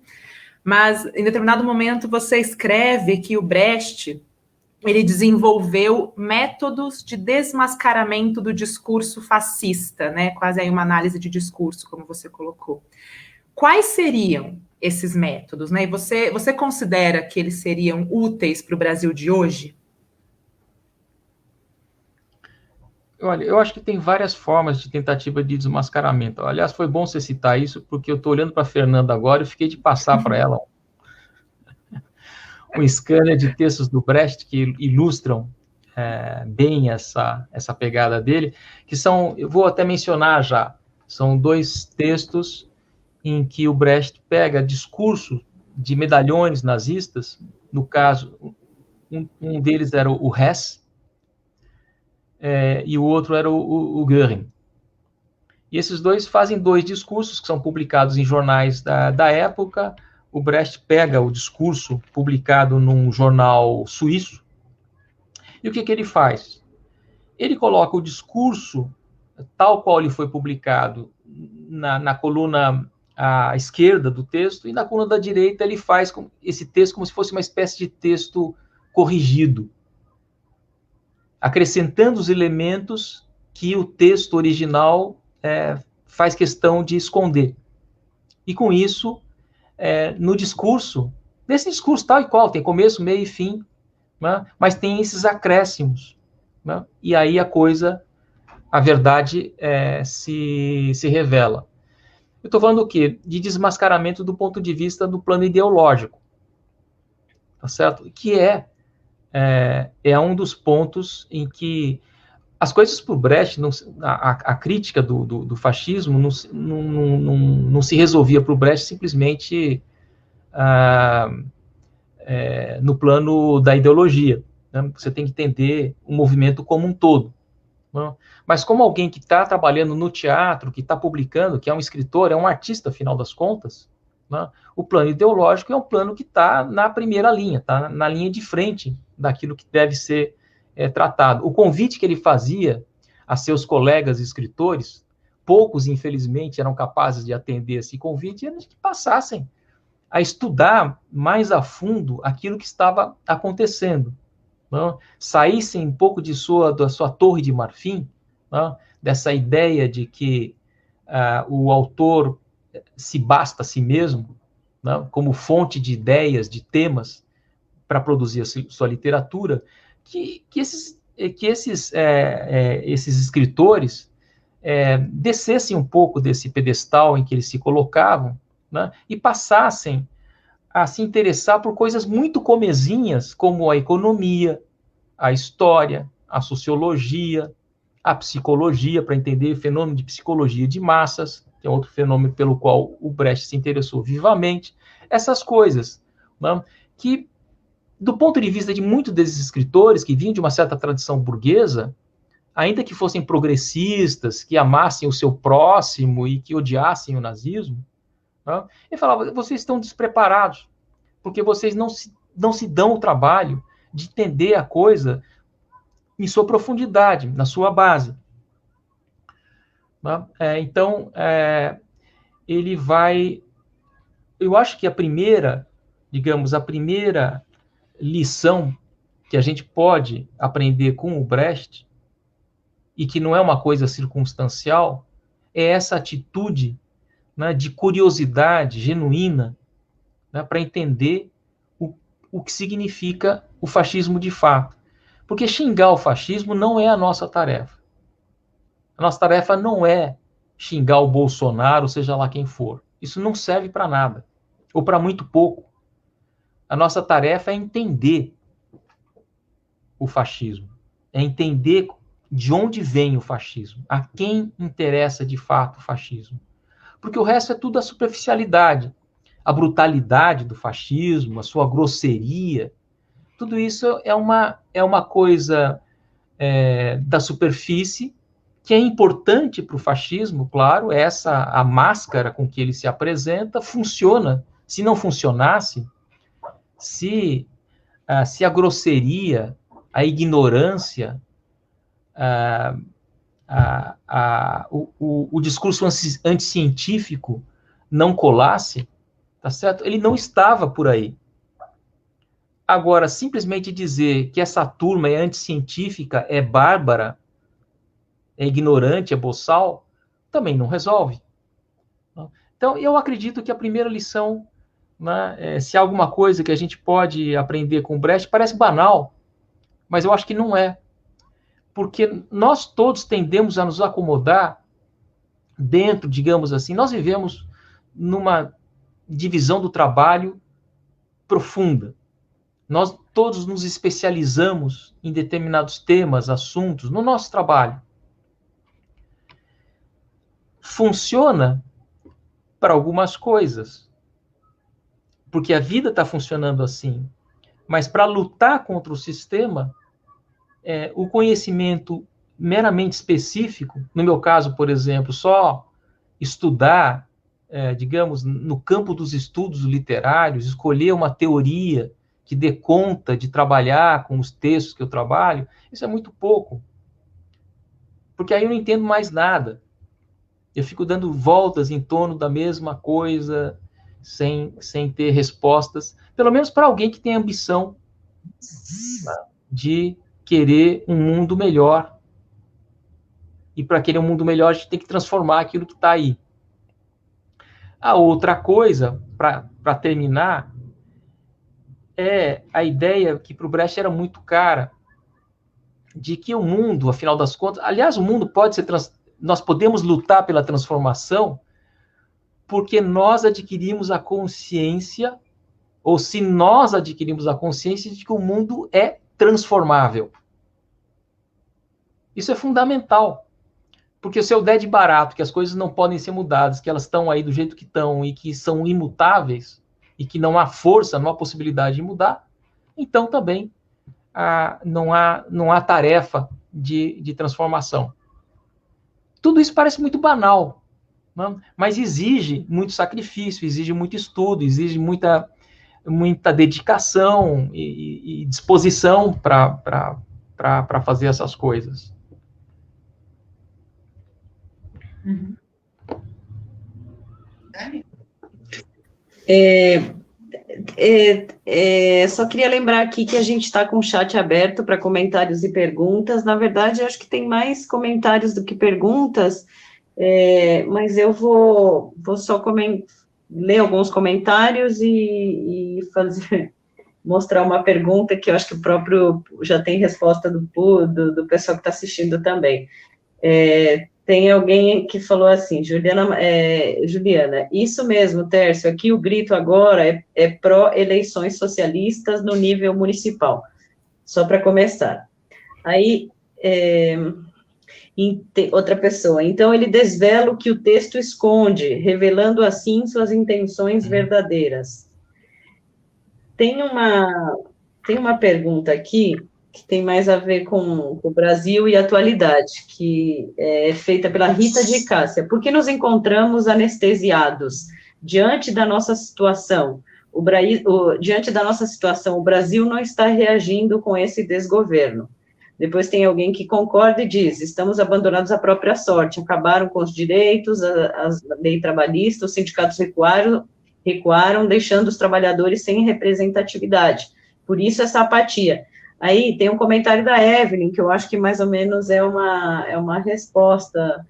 mas em determinado momento você escreve que o Brecht, ele desenvolveu métodos de desmascaramento do discurso fascista, né, quase aí uma análise de discurso, como você colocou. Quais seriam esses métodos, né? E você considera que eles seriam úteis para o Brasil de hoje? Olha, eu acho que tem várias formas de tentativa de desmascaramento. Aliás, foi bom você citar isso, porque eu estou olhando para a Fernanda agora e fiquei de passar para ela um scanner de textos do Brecht que ilustram bem essa pegada dele, que são, eu vou até mencionar já, são 2 textos em que o Brecht pega discurso de medalhões nazistas, no caso, um deles era o Hess, e o outro era o Göring. E esses 2 fazem 2 discursos que são publicados em jornais da época. o Brecht pega o discurso publicado num jornal suíço, e o que ele faz? Ele coloca o discurso, tal qual ele foi publicado, na coluna à esquerda do texto, e na coluna da direita ele faz esse texto como se fosse uma espécie de texto corrigido, acrescentando os elementos que o texto original faz questão de esconder. E com isso, no discurso, nesse discurso tal e qual, tem começo, meio e fim, né? Mas tem esses acréscimos, né? E aí a verdade se revela. Eu estou falando do quê? De desmascaramento do ponto de vista do plano ideológico, tá certo? Que é um dos pontos em que as coisas para o Brecht, a crítica do fascismo não se resolvia para o Brecht simplesmente no plano da ideologia, né? Você tem que entender o movimento como um todo, né? Mas como alguém que está trabalhando no teatro, que está publicando, que é um escritor, é um artista, afinal das contas, né? O plano ideológico é um plano que está na primeira linha, está na linha de frente daquilo que deve ser tratado. O convite que ele fazia a seus colegas escritores, poucos, infelizmente, eram capazes de atender esse convite, e eles que passassem a estudar mais a fundo aquilo que estava acontecendo, não? Saíssem um pouco da sua torre de marfim, não? Dessa ideia de que o autor se basta a si mesmo, não? Como fonte de ideias, de temas, para produzir a sua literatura, que esses escritores descessem um pouco desse pedestal em que eles se colocavam, né, e passassem a se interessar por coisas muito comezinhas, como a economia, a história, a sociologia, a psicologia, para entender o fenômeno de psicologia de massas, que é outro fenômeno pelo qual o Brecht se interessou vivamente. Essas coisas, né, que, do ponto de vista de muitos desses escritores, que vinham de uma certa tradição burguesa, ainda que fossem progressistas, que amassem o seu próximo e que odiassem o nazismo, né, ele falava: vocês estão despreparados, porque vocês não se dão o trabalho de entender a coisa em sua profundidade, na sua base. Né? Então, ele vai... Eu acho que a primeira lição que a gente pode aprender com o Brecht, e que não é uma coisa circunstancial, é essa atitude, né, de curiosidade genuína, né, para entender o que significa o fascismo de fato. Porque xingar o fascismo não é a nossa tarefa. A nossa tarefa não é xingar o Bolsonaro, seja lá quem for. Isso não serve para nada, ou para muito pouco. A nossa tarefa é entender o fascismo, é entender de onde vem o fascismo, a quem interessa de fato o fascismo. Porque o resto é tudo a superficialidade, a brutalidade do fascismo, a sua grosseria, tudo isso é uma coisa da superfície, que é importante para o fascismo, claro, a máscara com que ele se apresenta funciona. Se não funcionasse, se a grosseria, a ignorância, o discurso anticientífico não colasse, tá certo? Ele não estava por aí. Agora, simplesmente dizer que essa turma é anticientífica, é bárbara, é ignorante, é boçal, também não resolve. Então, eu acredito que a primeira lição, né, se há alguma coisa que a gente pode aprender com o Brecht, parece banal, mas eu acho que não é. Porque nós todos tendemos a nos acomodar dentro, digamos assim, nós vivemos numa divisão do trabalho profunda. Nós todos nos especializamos em determinados temas, assuntos, no nosso trabalho. Funciona para algumas coisas, porque a vida está funcionando assim. Mas para lutar contra o sistema, o conhecimento meramente específico, no meu caso, por exemplo, só estudar digamos, no campo dos estudos literários, escolher uma teoria que dê conta de trabalhar com os textos que eu trabalho, isso é muito pouco. Porque aí eu não entendo mais nada. Eu fico dando voltas em torno da mesma coisa, sem ter respostas, pelo menos para alguém que tem ambição, né, de querer um mundo melhor. E para querer um mundo melhor, a gente tem que transformar aquilo que está aí. A outra coisa, para terminar, é a ideia que para o Brecht era muito cara, de que o mundo, afinal das contas, aliás, o mundo pode ser, nós podemos lutar pela transformação, porque nós adquirimos a consciência, ou se nós adquirimos a consciência de que o mundo é transformável. Isso é fundamental. Porque se eu der de barato que as coisas não podem ser mudadas, que elas estão aí do jeito que estão e que são imutáveis, e que não há força, não há possibilidade de mudar, então também não há tarefa de transformação. Tudo isso parece muito banal, né? Mas exige muito sacrifício, exige muito estudo, exige muita dedicação e disposição para fazer essas coisas. Uhum. Só queria lembrar aqui que a gente está com o chat aberto para comentários e perguntas. Na verdade, eu acho que tem mais comentários do que perguntas, mas eu vou só ler alguns comentários e mostrar uma pergunta que eu acho que o próprio já tem resposta do pessoal que está assistindo também. Tem alguém que falou assim, Juliana, isso mesmo, Tércio, aqui o grito agora é pró-eleições socialistas no nível municipal, só para começar. Aí, outra pessoa, então ele desvela o que o texto esconde, revelando assim suas intenções verdadeiras. Tem uma pergunta aqui, que tem mais a ver com o Brasil e a atualidade, que é feita pela Rita de Cássia. Por que nos encontramos anestesiados diante da nossa situação? Diante da nossa situação, o Brasil não está reagindo com esse desgoverno. Depois tem alguém que concorda e diz, estamos abandonados à própria sorte, acabaram com os direitos, a lei trabalhista, os sindicatos recuaram, deixando os trabalhadores sem representatividade. Por isso essa apatia. Aí tem um comentário da Evelyn, que eu acho que mais ou menos é uma resposta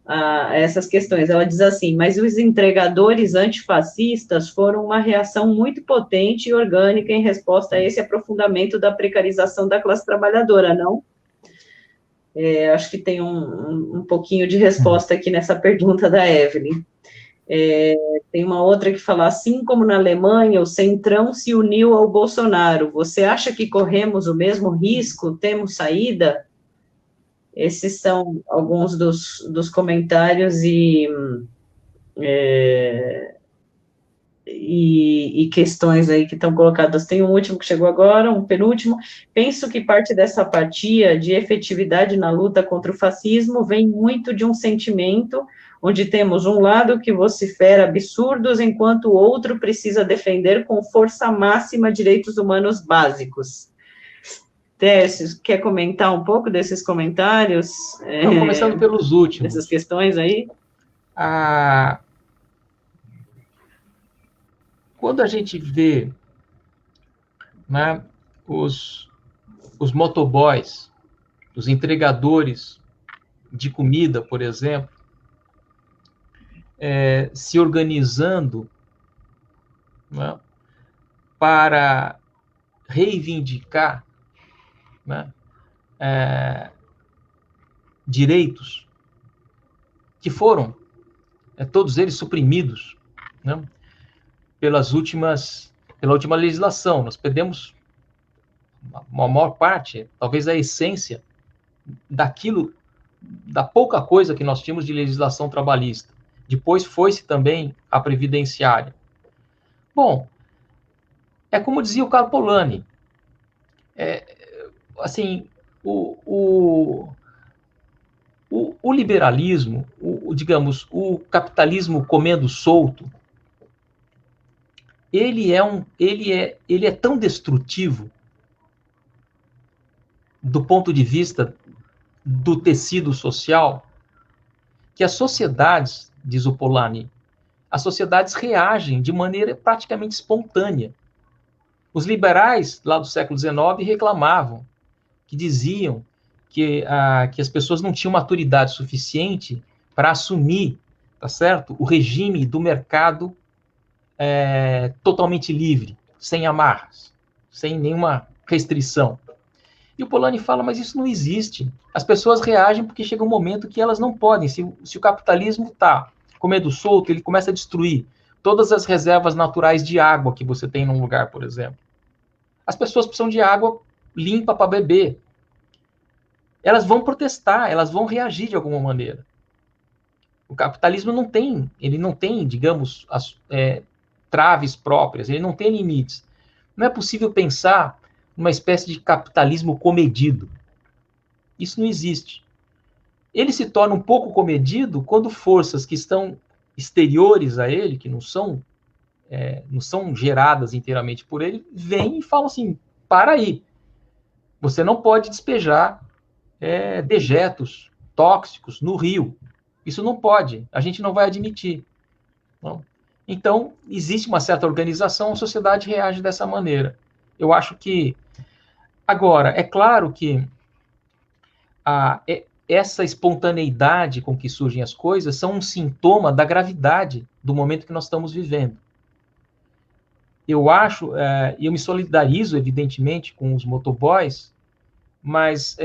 a essas questões. Ela diz assim, mas os entregadores antifascistas foram uma reação muito potente e orgânica em resposta a esse aprofundamento da precarização da classe trabalhadora, não? Acho que tem um pouquinho de resposta aqui nessa pergunta da Evelyn. Tem uma outra que fala, assim como na Alemanha, o Centrão se uniu ao Bolsonaro. Você acha que corremos o mesmo risco? Temos saída? Esses são alguns dos comentários e questões aí que estão colocadas. Tem um último que chegou agora, um penúltimo. Penso que parte dessa apatia de efetividade na luta contra o fascismo vem muito de um sentimento onde temos um lado que vocifera absurdos, enquanto o outro precisa defender com força máxima direitos humanos básicos. Tércio, quer comentar um pouco desses comentários? Então, começando pelos últimos. Essas questões aí? Quando a gente vê, né, os motoboys, os entregadores de comida, por exemplo, se organizando, né, para reivindicar, né, direitos que foram, todos eles suprimidos, né, pela última legislação. Nós perdemos uma maior parte, talvez a essência da pouca coisa que nós tínhamos de legislação trabalhista. Depois foi-se também a previdenciária. Bom, é como dizia o Karl Polanyi, assim, o liberalismo, digamos, o capitalismo comendo solto, ele é tão destrutivo do ponto de vista do tecido social, que as sociedades, diz o Polanyi, as sociedades reagem de maneira praticamente espontânea. Os liberais, lá do século XIX, reclamavam, que diziam que as pessoas não tinham maturidade suficiente para assumir, tá certo, o regime do mercado totalmente livre, sem amarras, sem nenhuma restrição. E o Polanyi fala, mas isso não existe. As pessoas reagem porque chega um momento que elas não podem. Se o capitalismo está comendo solto, ele começa a destruir todas as reservas naturais de água que você tem num lugar, por exemplo. As pessoas precisam de água limpa para beber. Elas vão protestar, elas vão reagir de alguma maneira. O capitalismo não tem, digamos, traves próprias, ele não tem limites. Não é possível pensar numa espécie de capitalismo comedido. Isso não existe. Ele se torna um pouco comedido quando forças que estão exteriores a ele, que não são geradas inteiramente por ele, vêm e falam assim, para aí, você não pode despejar dejetos tóxicos no rio. Isso não pode, a gente não vai admitir. Não? Então, existe uma certa organização, a sociedade reage dessa maneira. Eu acho que, agora, é claro que essa espontaneidade com que surgem as coisas são um sintoma da gravidade do momento que nós estamos vivendo. Eu acho, eu me solidarizo, evidentemente, com os motoboys, mas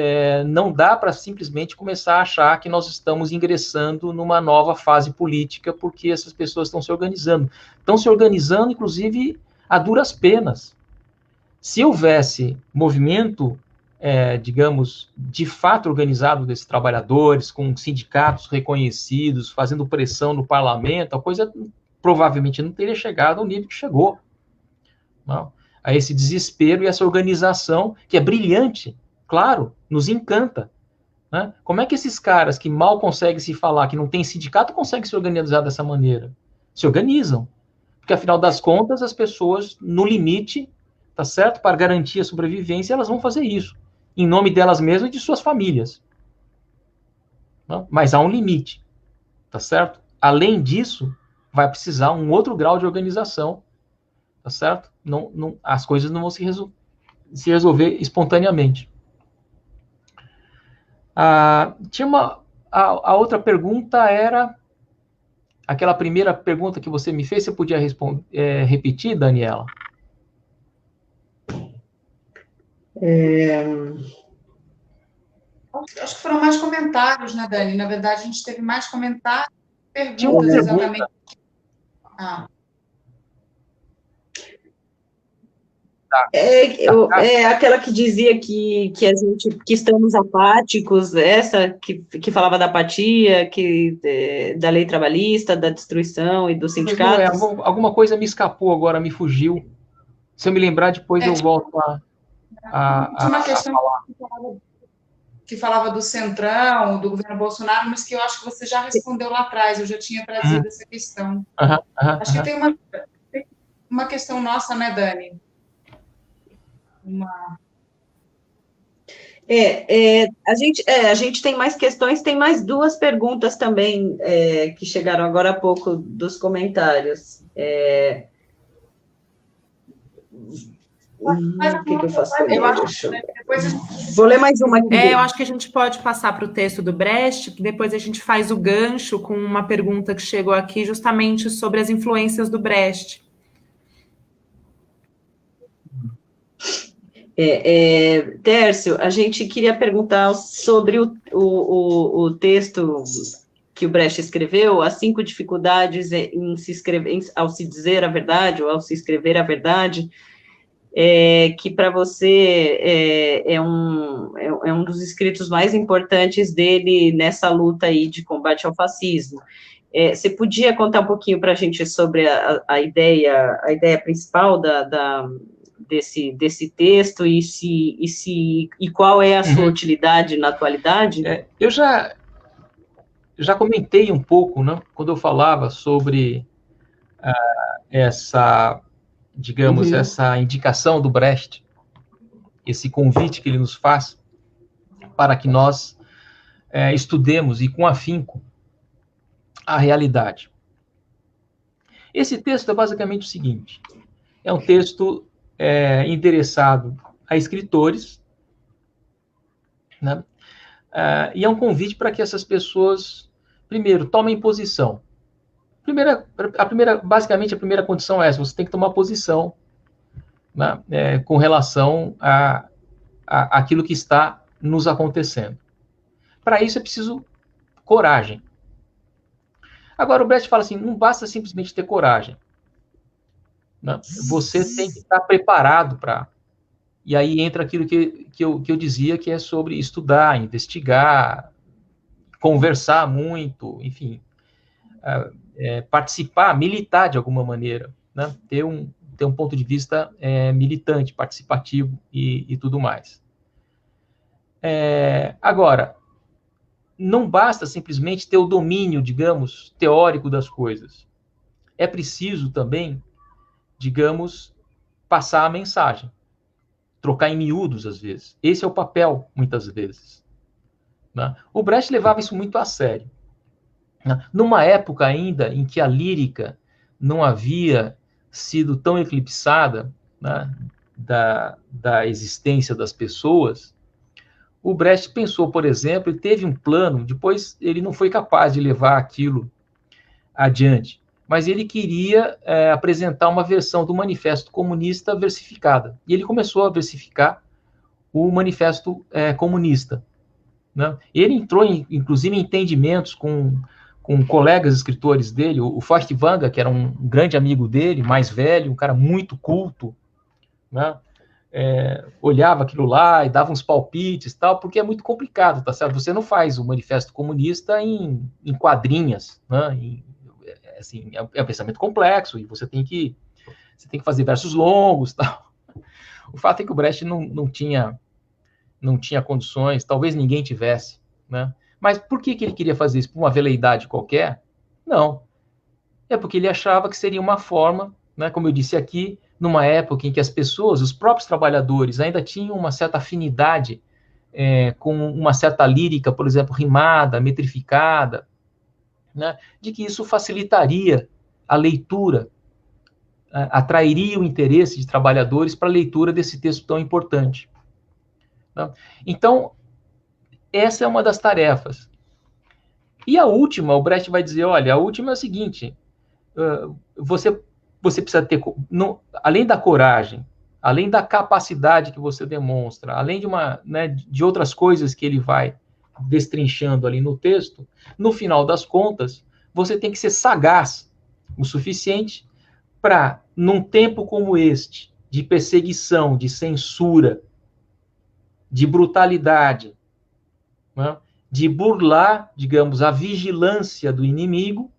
não dá para simplesmente começar a achar que nós estamos ingressando numa nova fase política porque essas pessoas estão se organizando. Estão se organizando, inclusive, a duras penas. Se houvesse movimento, digamos, de fato organizado desses trabalhadores, com sindicatos reconhecidos, fazendo pressão no parlamento, a coisa provavelmente não teria chegado ao nível que chegou. Não? A esse desespero e essa organização, que é brilhante, claro, nos encanta. Né? Como é que esses caras que mal conseguem se falar, que não tem sindicato, conseguem se organizar dessa maneira? Se organizam. Porque, afinal das contas, as pessoas, no limite, tá certo? Para garantir a sobrevivência, elas vão fazer isso. Em nome delas mesmas e de suas famílias. Não? Mas há um limite. Tá certo? Além disso, vai precisar um outro grau de organização. Tá certo? As coisas não vão se resolver espontaneamente. A outra pergunta era aquela primeira pergunta que você me fez. Você podia repetir, Daniela? Acho que foram mais comentários, né, Dani? Na verdade, a gente teve mais comentários, perguntas exatamente. Aquela que dizia que que estamos apáticos, essa que falava da apatia, da lei trabalhista, da destruição e dos sindicatos. Alguma coisa me escapou agora, me fugiu. Se eu me lembrar, depois eu volto Tinha uma questão que falava do Centrão, do governo Bolsonaro, mas que eu acho que você já respondeu lá atrás, eu já tinha trazido essa questão. Acho que tem uma questão nossa, né, Dani? A gente tem mais questões, tem mais duas perguntas também que chegaram agora há pouco dos comentários. O que eu faço? Vou ler mais uma aqui. Eu acho que a gente pode passar para o texto do Brecht, que depois a gente faz o gancho com uma pergunta que chegou aqui justamente sobre as influências do Brecht. Tércio, a gente queria perguntar sobre o texto que o Brecht escreveu, as 5 dificuldades ao se dizer a verdade, ou ao se escrever a verdade, que para você é um dos escritos mais importantes dele nessa luta aí de combate ao fascismo. Você podia contar um pouquinho para a gente sobre a ideia principal desse texto e qual é a sua utilidade na atualidade? Eu já já comentei um pouco, né, quando eu falava sobre essa, digamos, essa indicação do Brecht, esse convite que ele nos faz para que nós estudemos e com afinco a realidade. Esse texto é basicamente o seguinte: é um texto endereçado a escritores, né? E é um convite para que essas pessoas, primeiro, tomem posição. Basicamente, a primeira condição é essa: você tem que tomar posição, né, com relação a aquilo que está nos acontecendo. Para isso é preciso coragem. Agora, o Brecht fala assim, não basta simplesmente ter coragem, né? Você tem que estar preparado para... E aí entra aquilo que eu dizia, que é sobre estudar, investigar, conversar muito, enfim, participar, militar de alguma maneira, né? Ter um ponto de vista militante, participativo e tudo mais. Agora, não basta simplesmente ter o domínio, digamos, teórico das coisas. É preciso também, digamos, passar a mensagem. Trocar em miúdos, às vezes. Esse é o papel, muitas vezes, né? O Brecht levava isso muito a sério, né? Numa época ainda em que a lírica não havia sido tão eclipsada, né, da existência das pessoas, o Brecht pensou, por exemplo, e teve um plano, depois ele não foi capaz de levar aquilo adiante, mas ele queria apresentar uma versão do Manifesto Comunista versificada. E ele começou a versificar o Manifesto Comunista, né? Ele entrou, inclusive, em entendimentos com colegas escritores dele, o Feuchtwanger, que era um grande amigo dele, mais velho, um cara muito culto, né? Olhava aquilo lá e dava uns palpites, tal, porque é muito complicado, tá certo? Você não faz o Manifesto Comunista em quadrinhas, né? Assim, é um pensamento complexo e você tem que fazer versos longos, tal. O fato é que o Brecht não tinha condições, talvez ninguém tivesse, né? Mas por que ele queria fazer isso? Por uma veleidade qualquer? Não. É porque ele achava que seria uma forma, né, como eu disse aqui, numa época em que as pessoas, os próprios trabalhadores, ainda tinham uma certa afinidade com uma certa lírica, por exemplo, rimada, metrificada, né, de que isso facilitaria a leitura, atrairia o interesse de trabalhadores para a leitura desse texto tão importante. Né? Então, essa é uma das tarefas. E a última, o Brecht vai dizer, olha, a última é o seguinte, você precisa ter, além da coragem, além da capacidade que você demonstra, além de outras coisas que ele vai destrinchando ali no texto, no final das contas, você tem que ser sagaz o suficiente para, num tempo como este, de perseguição, de censura, de brutalidade, né, de burlar, digamos, a vigilância do inimigo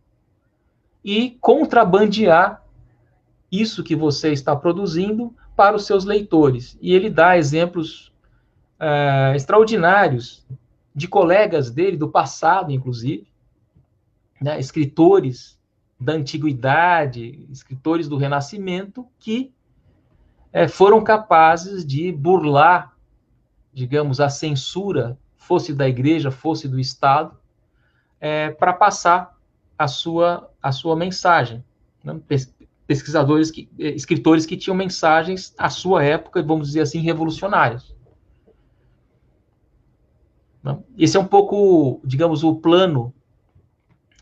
e contrabandear isso que você está produzindo para os seus leitores. E ele dá exemplos extraordinários de colegas dele, do passado, inclusive, né, escritores da antiguidade, escritores do Renascimento, que foram capazes de burlar, digamos, a censura, fosse da igreja, fosse do Estado, para passar a sua mensagem, né? Escritores que tinham mensagens à sua época, vamos dizer assim, revolucionárias. Esse é um pouco, digamos, o plano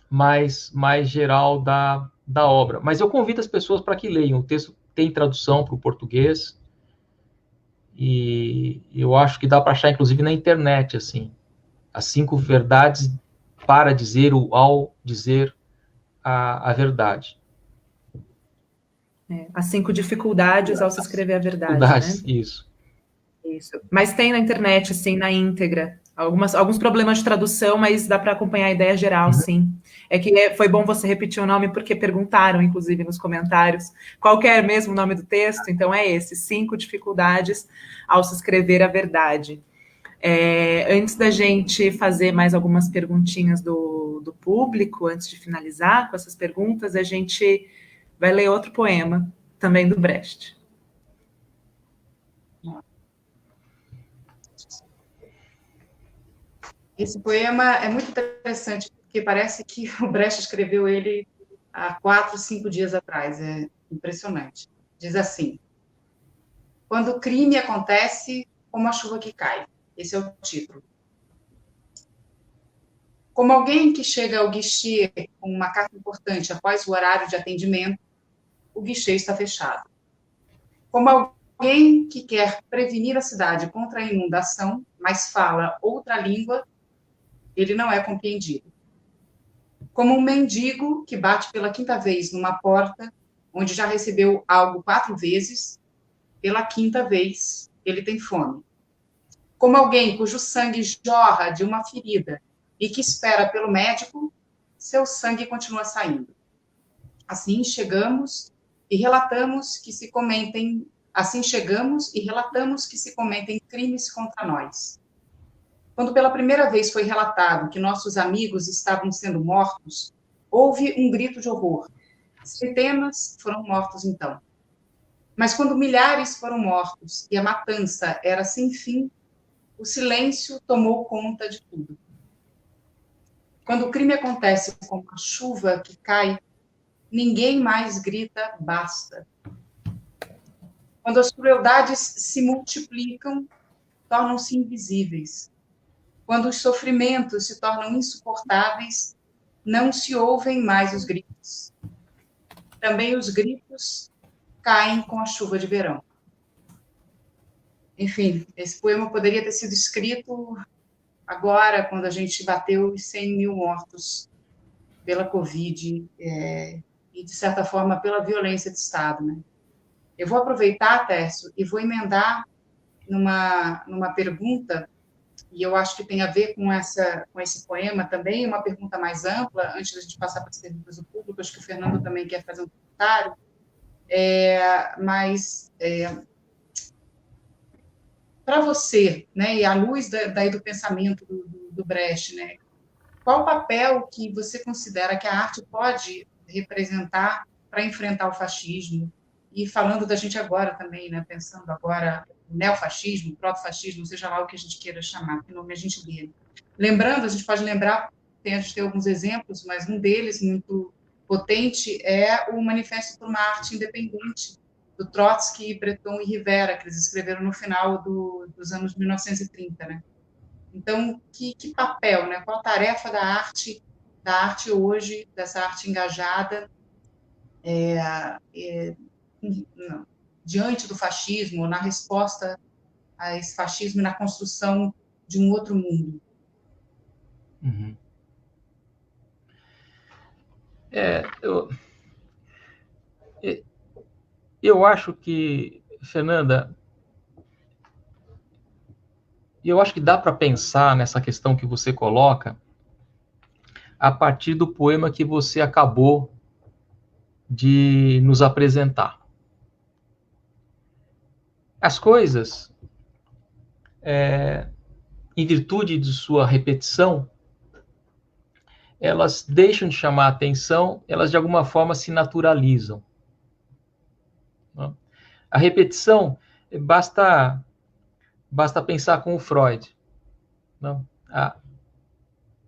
mais geral da obra. Mas eu convido as pessoas para que leiam. O texto tem tradução para o português e eu acho que dá para achar, inclusive, na internet, assim, as 5 verdades para dizer ou ao dizer a verdade. As 5 dificuldades ao se escrever a verdade, né? Isso. Mas tem na internet, assim, na íntegra. Alguns problemas de tradução, mas dá para acompanhar a ideia geral, sim. É que foi bom você repetir o nome, porque perguntaram, inclusive, nos comentários, qual que é mesmo o nome do texto. Então, é esse, 5 dificuldades ao se escrever a verdade. Antes da gente fazer mais algumas perguntinhas do do público, antes de finalizar com essas perguntas, a gente vai ler outro poema, também do Brecht. Esse poema é muito interessante, porque parece que o Brecht escreveu ele há 4, 5 dias atrás. É impressionante. Diz assim: quando o crime acontece, como a chuva que cai. Esse é o título. Como alguém que chega ao guichê com uma carta importante após o horário de atendimento, o guichê está fechado. Como alguém que quer prevenir a cidade contra a inundação, mas fala outra língua, ele não é compreendido. Como um mendigo que bate pela 5ª vez numa porta, onde já recebeu algo 4 vezes, pela 5ª vez ele tem fome. Como alguém cujo sangue jorra de uma ferida e que espera pelo médico, seu sangue continua saindo. Assim chegamos e relatamos que se comentem crimes contra nós. Quando pela primeira vez foi relatado que nossos amigos estavam sendo mortos, houve um grito de horror. Centenas foram mortos então. Mas quando milhares foram mortos e a matança era sem fim, o silêncio tomou conta de tudo. Quando o crime acontece como a chuva que cai, ninguém mais grita basta. Quando as crueldades se multiplicam, tornam-se invisíveis. Quando os sofrimentos se tornam insuportáveis, não se ouvem mais os gritos. Também os gritos caem com a chuva de verão. Enfim, esse poema poderia ter sido escrito agora, quando a gente bateu os 100 mil mortos pela Covid e, de certa forma, pela violência de Estado, né? Eu vou aproveitar, Tércio, e vou emendar numa pergunta, e eu acho que tem a ver com esse poema também, uma pergunta mais ampla, antes da gente passar para as perguntas do público. Acho que o Fernando também quer fazer um comentário, mas para você, né, e à luz daí do pensamento do Brecht, né, qual o papel que você considera que a arte pode representar para enfrentar o fascismo? E falando da gente agora também, né, pensando agora o neofascismo, o proto-fascismo, seja lá o que a gente queira chamar, que nome a gente dê. Lembrando, a gente pode lembrar, a gente tem alguns exemplos, mas um deles muito potente é o Manifesto por uma Arte Independente, do Trotsky, Breton e Rivera, que eles escreveram no final dos anos 1930, né? Então, que papel, né? Qual a tarefa da arte hoje, dessa arte engajada, diante do fascismo, na resposta a esse fascismo e na construção de um outro mundo? Uhum. Eu acho que, Fernanda, eu acho que dá para pensar nessa questão que você coloca a partir do poema que você acabou de nos apresentar. As coisas, em virtude de sua repetição, elas deixam de chamar a atenção, elas de alguma forma se naturalizam. A repetição, basta pensar com o Freud.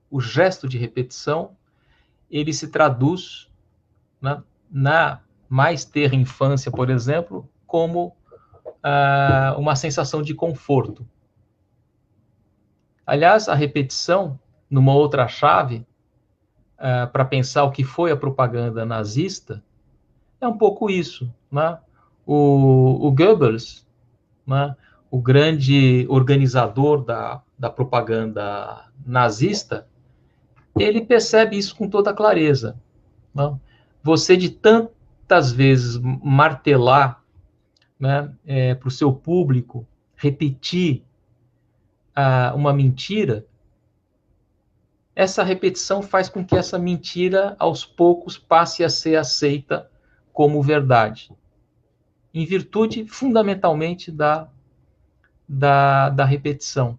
O gesto de repetição, ele se traduz na mais terra infância, por exemplo, como uma sensação de conforto. Aliás, a repetição, numa outra chave, para pensar o que foi a propaganda nazista, é um pouco isso, né? O Goebbels, né, o grande organizador da propaganda nazista, ele percebe isso com toda clareza. Né? Você, de tantas vezes martelar, né, para o seu público, repetir uma mentira, essa repetição faz com que essa mentira, aos poucos, passe a ser aceita como verdade, em virtude, fundamentalmente, da repetição.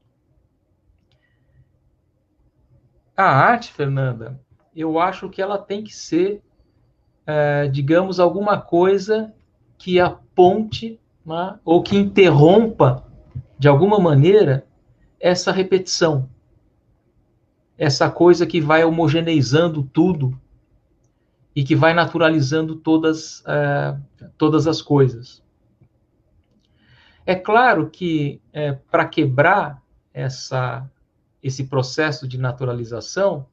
A arte, Fernanda, eu acho que ela tem que ser, digamos, alguma coisa que aponte, né, ou que interrompa, de alguma maneira, essa repetição. Essa coisa que vai homogeneizando tudo e que vai naturalizando todas as coisas. É claro que, para quebrar esse processo de naturalização,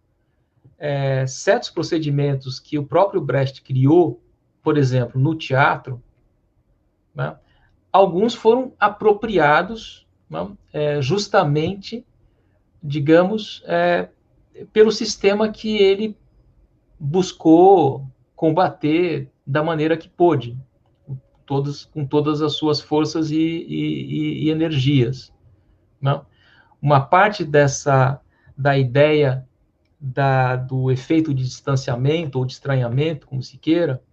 certos procedimentos que o próprio Brecht criou, por exemplo, no teatro, né, alguns foram apropriados, né, justamente, digamos, pelo sistema que ele buscou combater da maneira que pôde, com todas as suas forças e energias. Né? Uma parte da ideia do efeito de distanciamento ou de estranhamento, como se queira,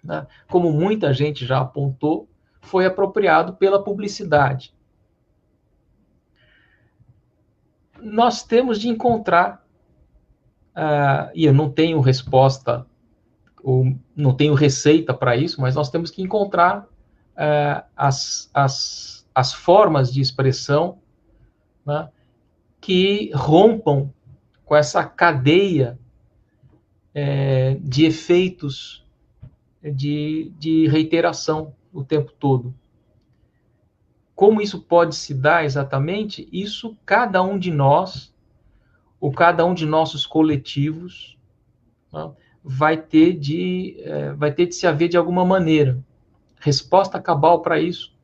né, como muita gente já apontou, foi apropriado pela publicidade. Nós temos de encontrar, e eu não tenho resposta, ou não tenho receita para isso, mas nós temos que encontrar as formas de expressão, né, que rompam com essa cadeia de efeitos de reiteração o tempo todo. Como isso pode se dar exatamente? Isso cada um de nós, ou cada um de nossos coletivos, né, vai ter de se haver de alguma maneira. Resposta cabal para isso,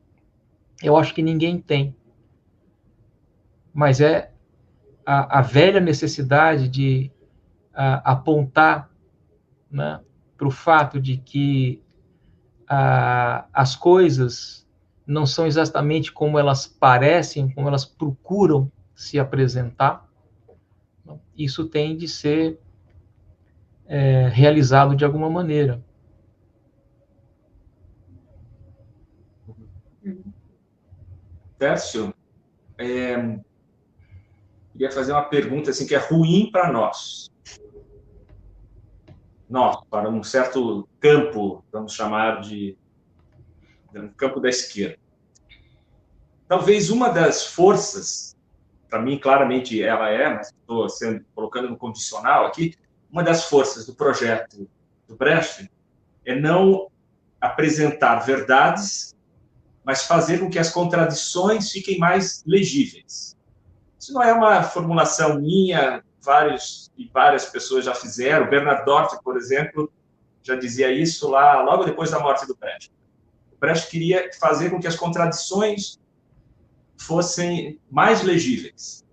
eu acho que ninguém tem. Mas é a velha necessidade de apontar, né, para o fato de que as coisas não são exatamente como elas parecem, como elas procuram se apresentar. Isso tem de ser realizado de alguma maneira. Tércio, queria fazer uma pergunta assim, que é ruim para nós, para um certo campo, vamos chamar de campo da esquerda. Talvez uma das forças, para mim claramente ela mas estou colocando no condicional aqui, uma das forças do projeto do Brecht é não apresentar verdades, mas fazer com que as contradições fiquem mais legíveis. Isso não é uma formulação minha, várias pessoas já fizeram. O Bernard Dort, por exemplo, já dizia isso lá logo depois da morte do Brecht. O Brecht queria fazer com que as contradições fossem mais legíveis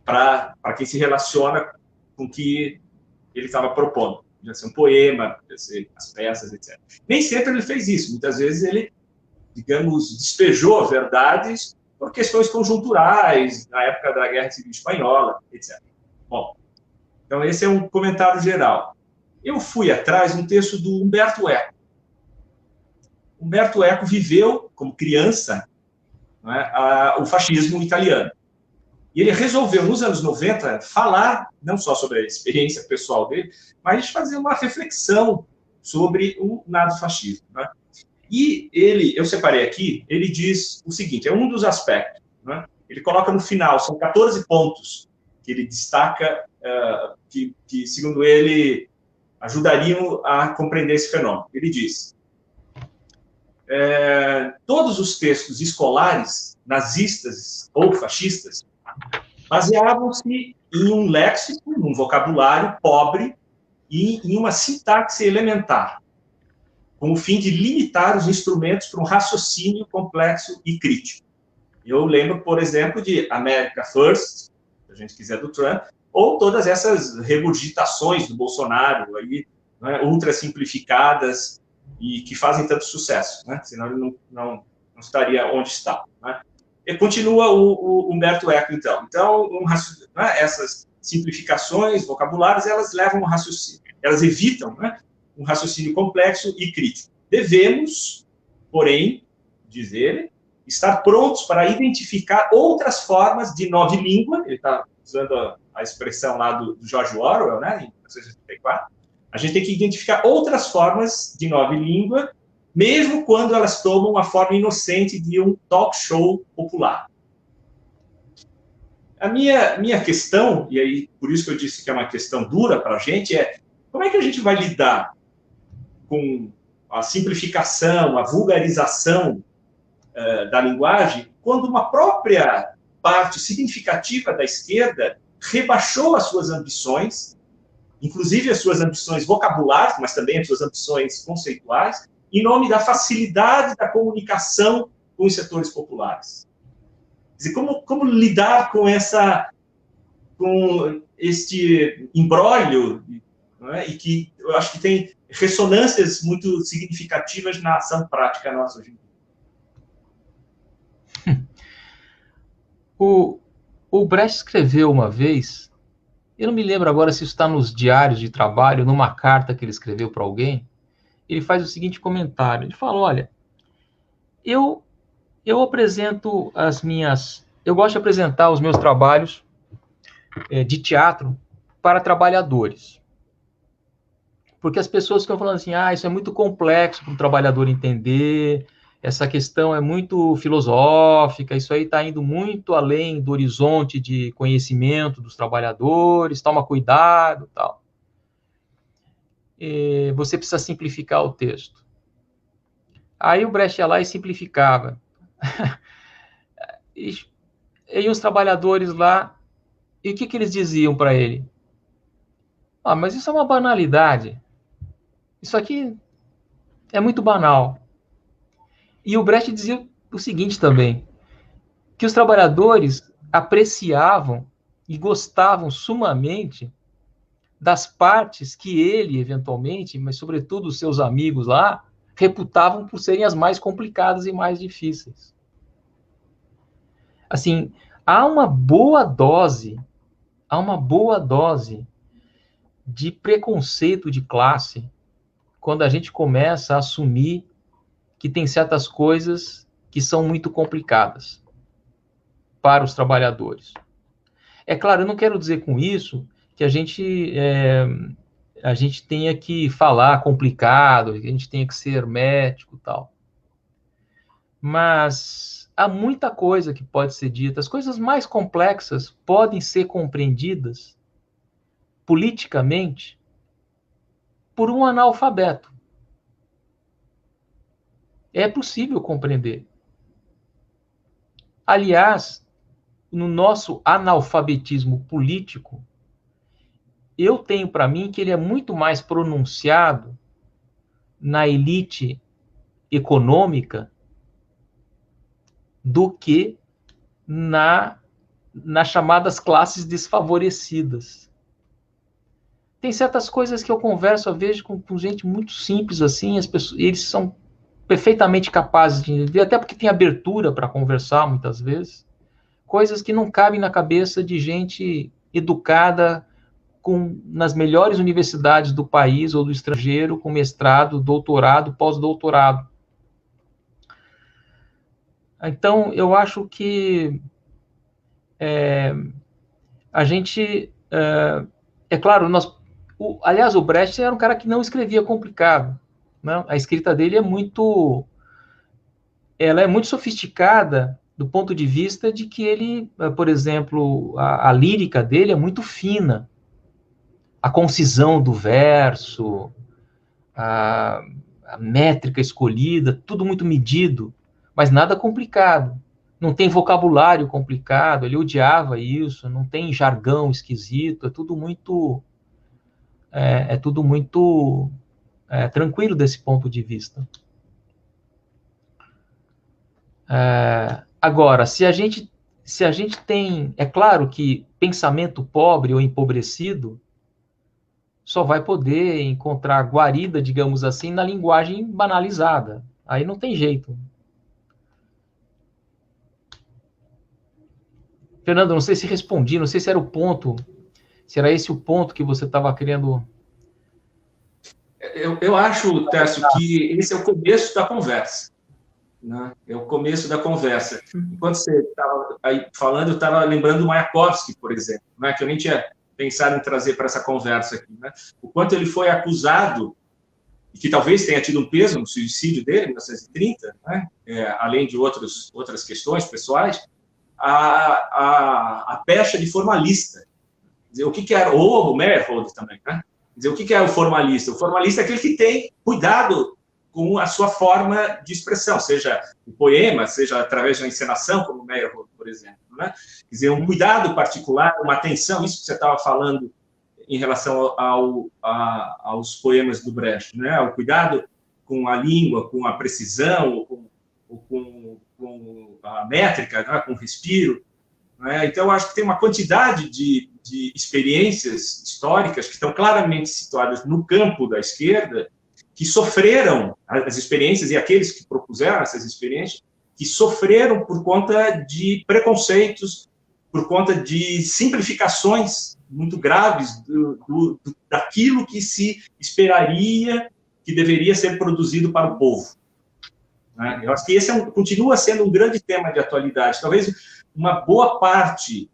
para quem se relaciona com o que ele estava propondo. Podia ser um poema, podia ser as peças, etc. Nem sempre ele fez isso. Muitas vezes ele, digamos, despejou verdades por questões conjunturais, na época da Guerra Civil Espanhola, etc. Bom, então esse é um comentário geral. Eu fui atrás de um texto do Umberto Eco. Umberto Eco viveu, como criança, o fascismo italiano. E ele resolveu, nos anos 90, falar não só sobre a experiência pessoal dele, mas fazer uma reflexão sobre o nazifascismo. E eu separei aqui, ele diz o seguinte, é um dos aspectos. Ele coloca no final, são 14 pontos que ele destaca, que segundo ele, ajudariam a compreender esse fenômeno. Ele diz, todos os textos escolares, nazistas ou fascistas, baseavam-se em um léxico, num vocabulário pobre e em uma sintaxe elementar, com o fim de limitar os instrumentos para um raciocínio complexo e crítico. Eu lembro, por exemplo, de America First, se a gente quiser, do Trump, ou todas essas regurgitações do Bolsonaro, aí, ultra simplificadas e que fazem tanto sucesso, senão ele não estaria onde está. E continua o Umberto Eco, então. Então, essas simplificações vocabulárias, elas levam um raciocínio, elas evitam um raciocínio complexo e crítico. Devemos, porém, diz ele, estar prontos para identificar outras formas de nova língua, ele está usando a expressão lá do George Orwell, né, em 1984, a gente tem que identificar outras formas de nova língua, mesmo quando elas tomam a forma inocente de um talk show popular. A minha questão, e aí por isso que eu disse que é uma questão dura para a gente, é como é que a gente vai lidar com a simplificação, a vulgarização da linguagem, quando uma própria parte significativa da esquerda rebaixou as suas ambições, inclusive as suas ambições vocabulares, mas também as suas ambições conceituais, em nome da facilidade da comunicação com os setores populares. Quer dizer, como lidar com este imbróglio, não é? E que eu acho que tem ressonâncias muito significativas na ação prática nossa hoje em dia. O Brecht escreveu uma vez, eu não me lembro agora se isso está nos diários de trabalho, numa carta que ele escreveu para alguém, ele faz o seguinte comentário, ele fala, olha, eu apresento eu gosto de apresentar os meus trabalhos de teatro para trabalhadores. Porque as pessoas ficam falando assim, isso é muito complexo para o trabalhador entender, essa questão é muito filosófica, isso aí está indo muito além do horizonte de conhecimento dos trabalhadores, toma cuidado, tal. Você precisa simplificar o texto. Aí o Brecht ia lá e simplificava. E os trabalhadores lá, e o que eles diziam para ele? Mas isso é uma banalidade. Isso aqui é muito banal. E o Brecht dizia o seguinte também, que os trabalhadores apreciavam e gostavam sumamente das partes que ele, eventualmente, mas sobretudo os seus amigos lá, reputavam por serem as mais complicadas e mais difíceis. Assim, há uma boa dose de preconceito de classe quando a gente começa a assumir que tem certas coisas que são muito complicadas para os trabalhadores. É claro, eu não quero dizer com isso que a gente tenha que falar complicado, que a gente tenha que ser hermético e tal. Mas há muita coisa que pode ser dita. As coisas mais complexas podem ser compreendidas politicamente por um analfabeto. É possível compreender. Aliás, no nosso analfabetismo político, eu tenho para mim que ele é muito mais pronunciado na elite econômica do que nas chamadas classes desfavorecidas. Tem certas coisas que eu converso, eu vejo com gente muito simples assim, eles são perfeitamente capazes de entender, até porque tem abertura para conversar muitas vezes, coisas que não cabem na cabeça de gente educada nas melhores universidades do país ou do estrangeiro, com mestrado, doutorado, pós-doutorado. Então, eu acho que a gente... É claro, aliás, o Brecht era um cara que não escrevia complicado. Né? A escrita dele é muito sofisticada do ponto de vista de que ele, por exemplo, a lírica dele é muito fina. A concisão do verso, a métrica escolhida, tudo muito medido, mas nada complicado. Não tem vocabulário complicado, ele odiava isso, não tem jargão esquisito, é tudo muito tranquilo desse ponto de vista. Agora, se a gente tem, é claro que pensamento pobre ou empobrecido só vai poder encontrar guarida, digamos assim, na linguagem banalizada. Aí não tem jeito. Fernando, não sei se respondi, não sei se era o ponto, se era esse o ponto que você estava querendo... Eu acho, Tércio, que esse é o começo da conversa. Né? É o começo da conversa. Enquanto você estava aí falando, eu estava lembrando do Mayakovsky, por exemplo, né, que eu nem tinha pensado em trazer para essa conversa aqui, né, o quanto ele foi acusado, e que talvez tenha tido um peso no suicídio dele, em 1930, né, além de outras questões pessoais, a pecha de formalista. Quer dizer, o que era, ou o Meyerhold também, né? Quer dizer, o que é o formalista? O formalista é aquele que tem cuidado com a sua forma de expressão, seja o poema, seja através de uma encenação, como o Meyerhold, por exemplo, né? Quer dizer, um cuidado particular, uma atenção, isso que você estava falando em relação aos poemas do Brecht, né? O cuidado com a língua, com a precisão, com a métrica, né? Com o respiro. Né? Então, acho que tem uma quantidade de experiências históricas que estão claramente situadas no campo da esquerda, que sofreram as experiências, e aqueles que propuseram essas experiências, que sofreram por conta de preconceitos, por conta de simplificações muito graves daquilo que se esperaria que deveria ser produzido para o povo. Né? Eu acho que esse continua sendo um grande tema de atualidade. Talvez uma boa parte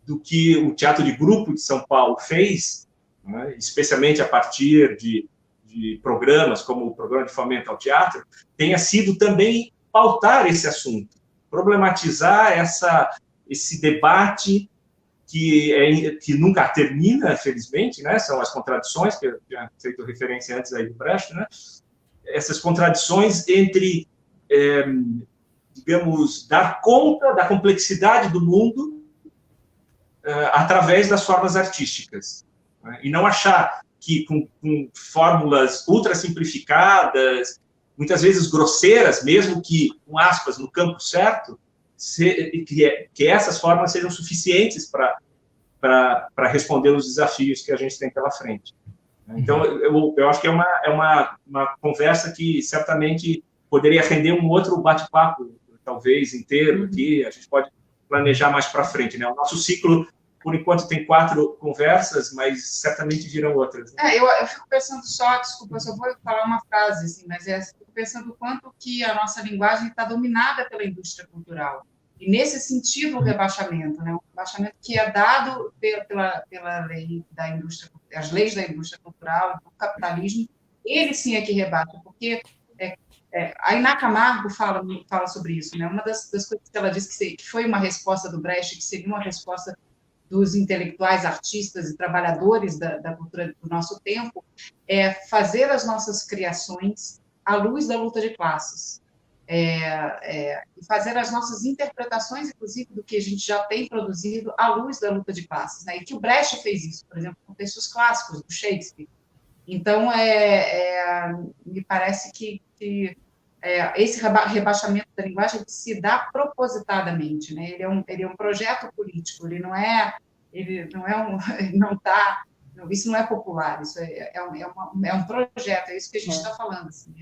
do que o Teatro de Grupo de São Paulo fez, né, especialmente a partir de programas como o Programa de Fomento ao Teatro, tenha sido também pautar esse assunto, problematizar esse debate que nunca termina, felizmente, né, são as contradições, que eu tinha feito referência antes aí do Brecht, né, essas contradições entre, digamos, dar conta da complexidade do mundo através das formas artísticas, né, e não achar que com fórmulas ultra simplificadas, muitas vezes grosseiras, mesmo que, com aspas, no campo certo, que essas formas sejam suficientes para responder os desafios que a gente tem pela frente. Então, eu acho que é uma conversa que certamente poderia render um outro bate-papo, talvez, inteiro aqui, a gente pode planejar mais para frente, né? O nosso ciclo, por enquanto, tem 4 conversas, mas certamente virão outras. Né? Eu fico pensando desculpa, eu só vou falar uma frase, assim, mas fico pensando o quanto que a nossa linguagem está dominada pela indústria cultural. E, nesse sentido, o rebaixamento, né? O rebaixamento que é dado pela lei da indústria, as leis da indústria cultural, do capitalismo, ele sim é que rebaixa, porque a Iná Camargo fala sobre isso, né? Uma das coisas que ela disse que foi uma resposta do Brecht, que seria uma resposta dos intelectuais, artistas e trabalhadores da cultura do nosso tempo, é fazer as nossas criações à luz da luta de classes. E fazer as nossas interpretações, inclusive, do que a gente já tem produzido à luz da luta de classes. Né? E que o Brecht fez isso, por exemplo, com textos clássicos do Shakespeare. Então, me parece que esse rebaixamento da linguagem se dá propositadamente, né? Ele é um projeto político, isso não é popular, isso é um projeto, é isso que a gente está falando. Assim,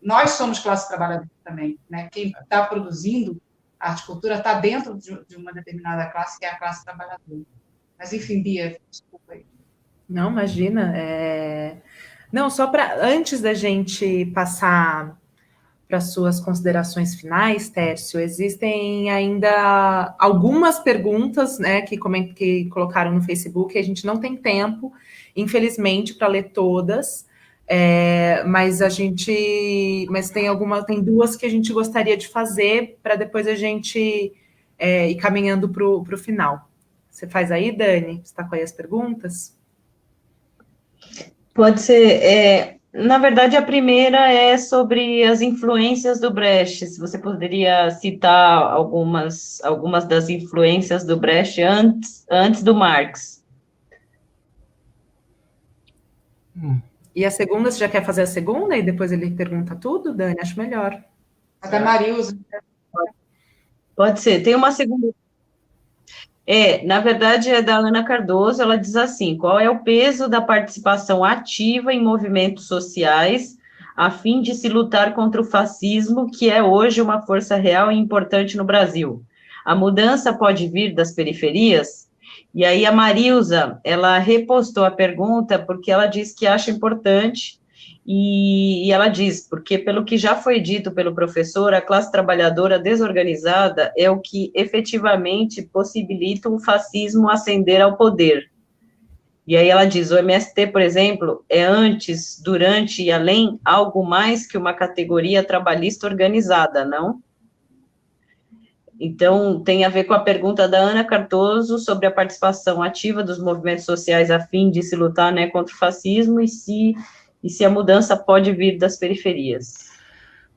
nós somos classe trabalhadora também, né? Quem está produzindo arte e cultura está dentro de uma determinada classe, que é a classe trabalhadora. Mas, enfim, Bia, desculpa aí. Não, imagina. Não, só antes da gente passar para suas considerações finais, Tércio, existem ainda algumas perguntas, né, que colocaram no Facebook, e a gente não tem tempo, infelizmente, para ler todas, mas tem 2 que a gente gostaria de fazer para depois a gente ir caminhando para o final. Você faz aí, Dani? Você está com aí as perguntas? Pode ser. Na verdade, a primeira é sobre as influências do Brecht. Se você poderia citar algumas das influências do Brecht antes do Marx. E a segunda, você já quer fazer a segunda e depois ele pergunta tudo, Dani? Acho melhor. A da Marilza. Pode ser. Tem uma segunda. Na verdade, é da Ana Cardoso, ela diz assim: qual é o peso da participação ativa em movimentos sociais a fim de se lutar contra o fascismo, que é hoje uma força real e importante no Brasil? A mudança pode vir das periferias? E aí a Marilza, ela repostou a pergunta porque ela diz que acha importante E ela diz, porque pelo que já foi dito pelo professor, a classe trabalhadora desorganizada é o que efetivamente possibilita o fascismo ascender ao poder. E aí ela diz, o MST, por exemplo, é antes, durante e além algo mais que uma categoria trabalhista organizada, não? Então, tem a ver com a pergunta da Ana Cardoso sobre a participação ativa dos movimentos sociais a fim de se lutar, né, contra o fascismo e se a mudança pode vir das periferias.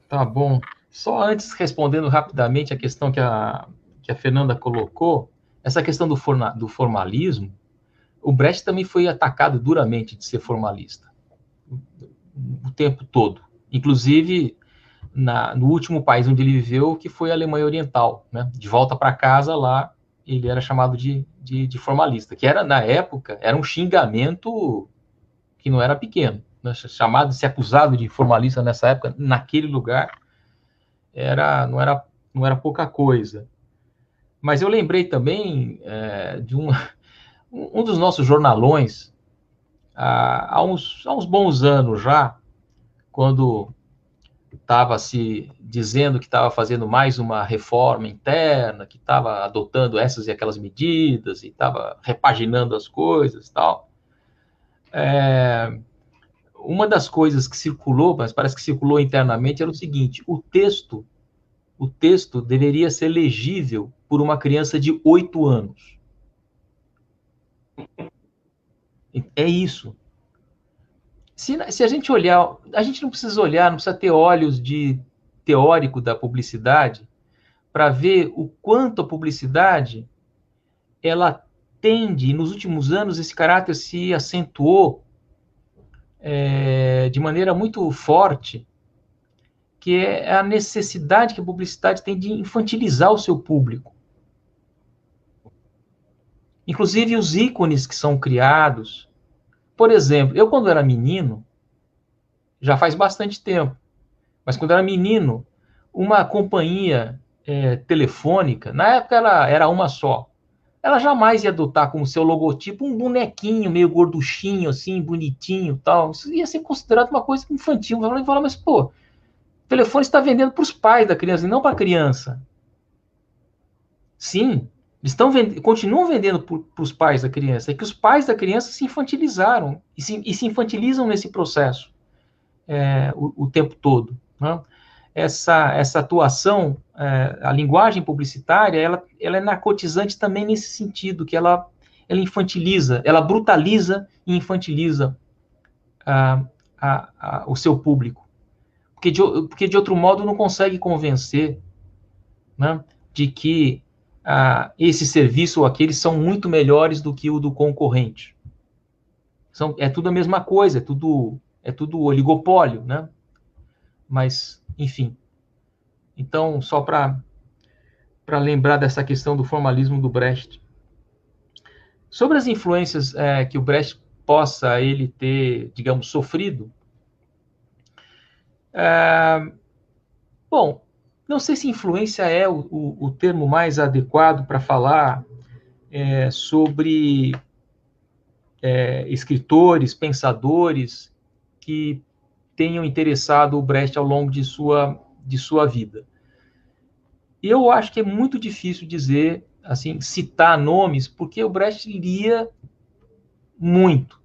Tá bom. Só antes, respondendo rapidamente a questão que a Fernanda colocou, essa questão do formalismo, o Brecht também foi atacado duramente de ser formalista, o tempo todo. Inclusive, no último país onde ele viveu, que foi a Alemanha Oriental, né? De volta para casa lá, ele era chamado de formalista, que era, na época, era um xingamento que não era pequeno, né? Chamado, ser acusado de formalista nessa época, naquele lugar, não era pouca coisa. Mas eu lembrei também de um dos nossos jornalões, há uns bons anos já, quando estava se dizendo que estava fazendo mais uma reforma interna, que estava adotando essas e aquelas medidas, e estava repaginando as coisas e tal. Uma das coisas que circulou, mas parece que circulou internamente, era o seguinte: o texto deveria ser legível por uma criança de 8 anos. É isso. Se a gente olhar, a gente não precisa olhar, não precisa ter olhos de teórico da publicidade para ver o quanto a publicidade ela tende, nos últimos anos, esse caráter se acentuou de maneira muito forte, que é a necessidade que a publicidade tem de infantilizar o seu público. Inclusive os ícones que são criados. Por exemplo, eu quando era menino, já faz bastante tempo, mas quando era menino, uma companhia telefônica, na época ela era uma só, ela jamais ia adotar como seu logotipo um bonequinho meio gorduchinho, assim, bonitinho, tal. Isso ia ser considerado uma coisa infantil. Eu falava, mas pô, o telefone está vendendo para os pais da criança e não para a criança. Sim, eles continuam vendendo para os pais da criança. É que os pais da criança se infantilizaram e se infantilizam nesse processo o tempo todo, né? Essa atuação, a linguagem publicitária, ela é narcotizante também nesse sentido, que ela infantiliza, ela brutaliza e infantiliza o seu público. Porque de outro modo não consegue convencer, né, de que esse serviço ou aqueles são muito melhores do que o do concorrente. É tudo a mesma coisa, é tudo oligopólio, né? Mas, enfim. Então, só para lembrar dessa questão do formalismo do Brecht. Sobre as influências que o Brecht possa ele ter, digamos, sofrido, bom, não sei se influência é o termo mais adequado para falar sobre escritores, pensadores que tenham interessado o Brecht ao longo de sua vida. E eu acho que é muito difícil dizer, assim, citar nomes, porque o Brecht lia muito.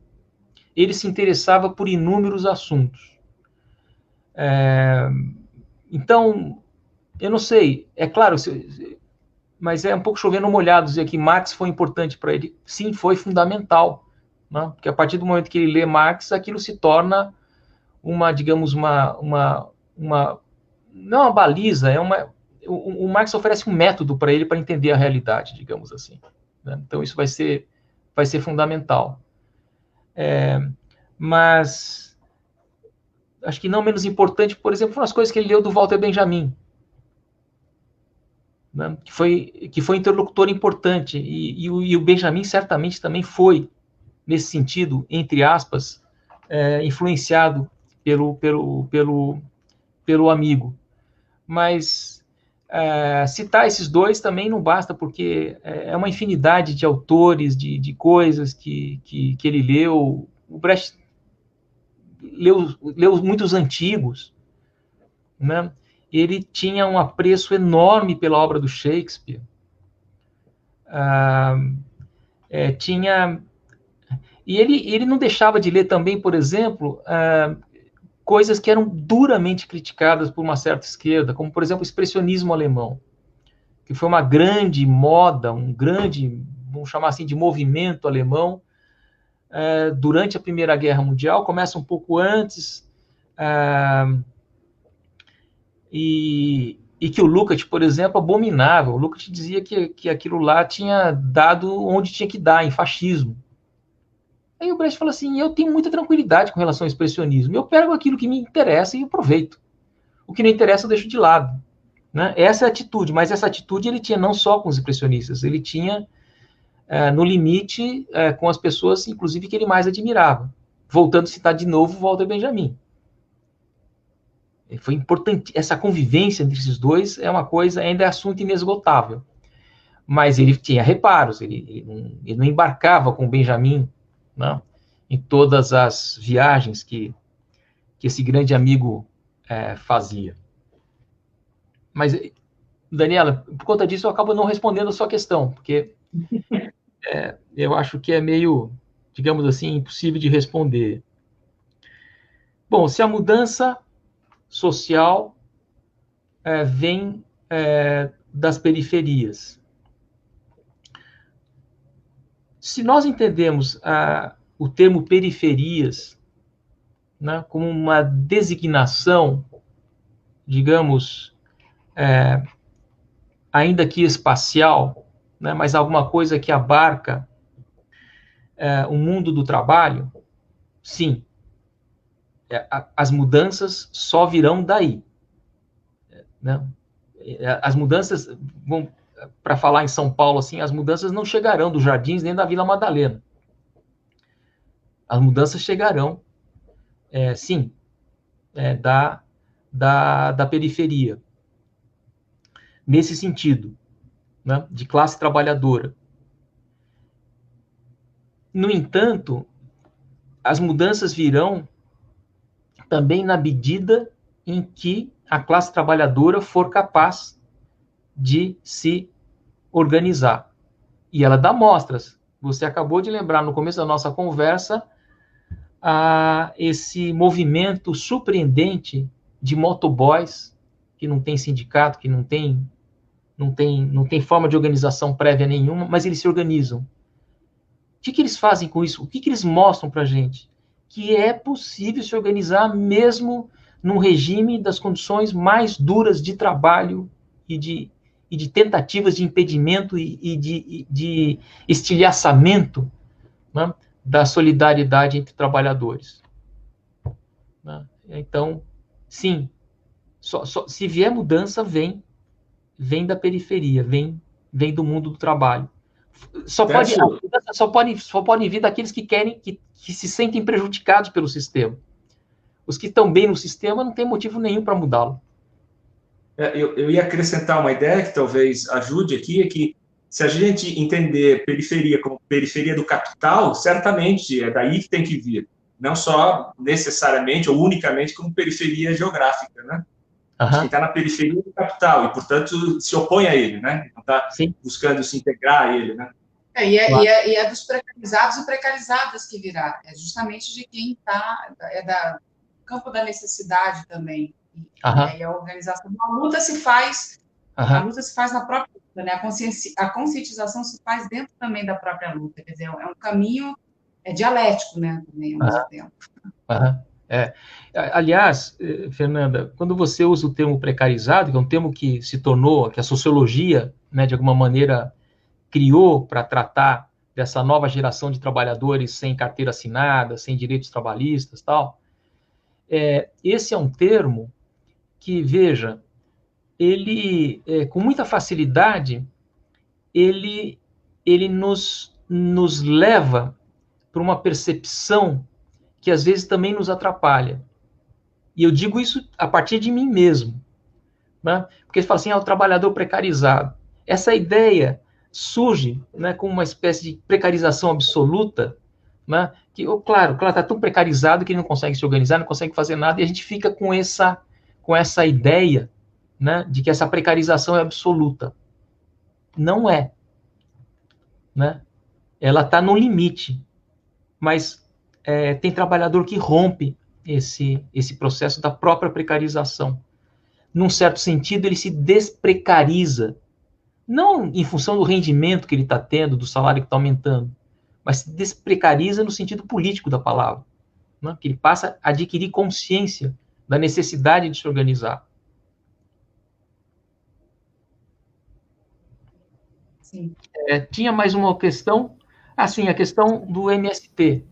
Ele se interessava por inúmeros assuntos. Então, eu não sei, é claro, mas é um pouco chovendo molhado dizer que Marx foi importante para ele. Sim, foi fundamental, né? Porque a partir do momento que ele lê Marx, aquilo se torna digamos, não uma baliza, o Marx oferece um método para ele para entender a realidade, digamos assim, né? Então isso vai ser fundamental. Mas acho que não menos importante, por exemplo, foram as coisas que ele leu do Walter Benjamin, né? que foi interlocutor importante, e o Benjamin certamente também foi, nesse sentido, entre aspas, influenciado pelo amigo. Mas citar esses dois também não basta, porque é uma infinidade de autores, de coisas que ele leu. O Brecht, leu muitos antigos, né? Ele tinha um apreço enorme pela obra do Shakespeare. E ele não deixava de ler também, por exemplo, coisas que eram duramente criticadas por uma certa esquerda, como, por exemplo, o expressionismo alemão, que foi uma grande moda, um grande, vamos chamar assim, de movimento alemão, durante a Primeira Guerra Mundial, começa um pouco antes, e que o Lukács, por exemplo, abominava. O Lukács dizia que aquilo lá tinha dado onde tinha que dar, em fascismo. Aí o Brecht falou assim, eu tenho muita tranquilidade com relação ao expressionismo, eu pego aquilo que me interessa e aproveito. O que não interessa eu deixo de lado. Né? Essa é a atitude, mas essa atitude ele tinha não só com os expressionistas, ele tinha, no limite, com as pessoas, inclusive, que ele mais admirava. Voltando a citar de novo Walter Benjamin. Foi importante, essa convivência entre esses dois é uma coisa, ainda é assunto inesgotável. Mas ele tinha reparos, ele não embarcava com o Benjamin, não, em todas as viagens que esse grande amigo fazia. Mas, Daniela, por conta disso eu acabo não respondendo a sua questão, porque eu acho que é meio, digamos assim, impossível de responder. Bom, se a mudança social vem das periferias. Se nós entendemos o termo periferias, né, como uma designação, digamos, ainda que espacial, né, mas alguma coisa que abarca o mundo do trabalho, sim, as mudanças só virão daí. Né? As mudanças, para falar em São Paulo, assim, as mudanças não chegarão dos Jardins nem da Vila Madalena. As mudanças chegarão, sim, da periferia. Nesse sentido, né, de classe trabalhadora. No entanto, as mudanças virão também na medida em que a classe trabalhadora for capaz de se organizar. E ela dá mostras. Você acabou de lembrar no começo da nossa conversa esse movimento surpreendente de motoboys, que não tem sindicato, que não tem forma de organização prévia nenhuma, mas eles se organizam. O que eles fazem com isso? O que eles mostram para a gente? Que é possível se organizar mesmo num regime das condições mais duras de trabalho e de tentativas de impedimento e de estilhaçamento, né, da solidariedade entre trabalhadores. Né? Então, sim, se vier mudança, vem da periferia, vem do mundo do trabalho. Só pode vir daqueles que querem, que se sentem prejudicados pelo sistema. Os que estão bem no sistema não tem motivo nenhum para mudá-lo. Eu ia acrescentar uma ideia que talvez ajude aqui, é que se a gente entender periferia como periferia do capital, certamente é daí que tem que vir. Não só necessariamente ou unicamente como periferia geográfica, né? Uhum. Quem está na periferia do capital e, portanto, se opõe a ele, né? Não está buscando se integrar a ele, né? E é dos precarizados e precarizadas que virá. É justamente de quem está, do campo da necessidade também. E a organização, a luta se faz na própria luta, né? A conscientização se faz dentro também da própria luta. Quer dizer, é um caminho dialético, né? Também, ao mesmo tempo. Aliás, Fernanda, quando você usa o termo precarizado, que é um termo que se tornou, que a sociologia, né, de alguma maneira, criou para tratar dessa nova geração de trabalhadores sem carteira assinada, sem direitos trabalhistas, tal, esse é um termo que, veja, ele, com muita facilidade, ele nos leva para uma percepção que às vezes também nos atrapalha. E eu digo isso a partir de mim mesmo. Né? Porque você fala assim, o trabalhador precarizado. Essa ideia surge, né, como uma espécie de precarização absoluta, né? Que, claro, está tão precarizado que ele não consegue se organizar, não consegue fazer nada, e a gente fica com essa ideia, né, de que essa precarização é absoluta. Não é, né? Ela está no limite, mas tem trabalhador que rompe esse processo da própria precarização. Num certo sentido, ele se desprecariza, não em função do rendimento que ele está tendo, do salário que está aumentando, mas se desprecariza no sentido político da palavra, né? Que ele passa a adquirir consciência da necessidade de se organizar. Sim. Tinha mais uma questão, assim, a questão do MST.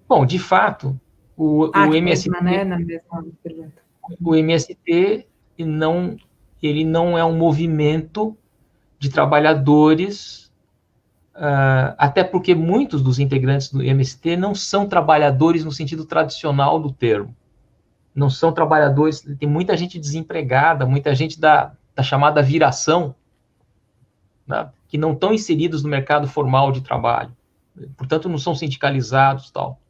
Bom, de fato, o MST, mesma, né, na mesma pergunta. O MST ele não é um movimento de trabalhadores, até porque muitos dos integrantes do MST não são trabalhadores no sentido tradicional do termo. Não são trabalhadores, tem muita gente desempregada, muita gente da chamada viração, né, que não estão inseridos no mercado formal de trabalho, portanto não são sindicalizados, tal.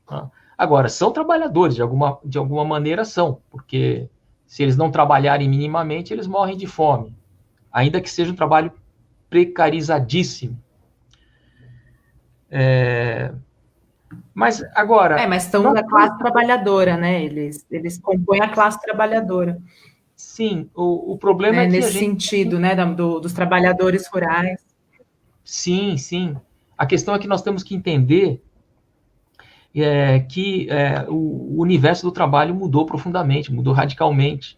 Né. Agora, são trabalhadores, de alguma maneira são, porque se eles não trabalharem minimamente, eles morrem de fome, ainda que seja um trabalho precarizadíssimo. Mas agora... mas estão da classe trabalhadora, né? Eles compõem a classe trabalhadora. Sim, o problema é que nesse sentido, né, dos trabalhadores rurais. Sim, sim. A questão é que nós temos que entender que o universo do trabalho mudou profundamente, mudou radicalmente.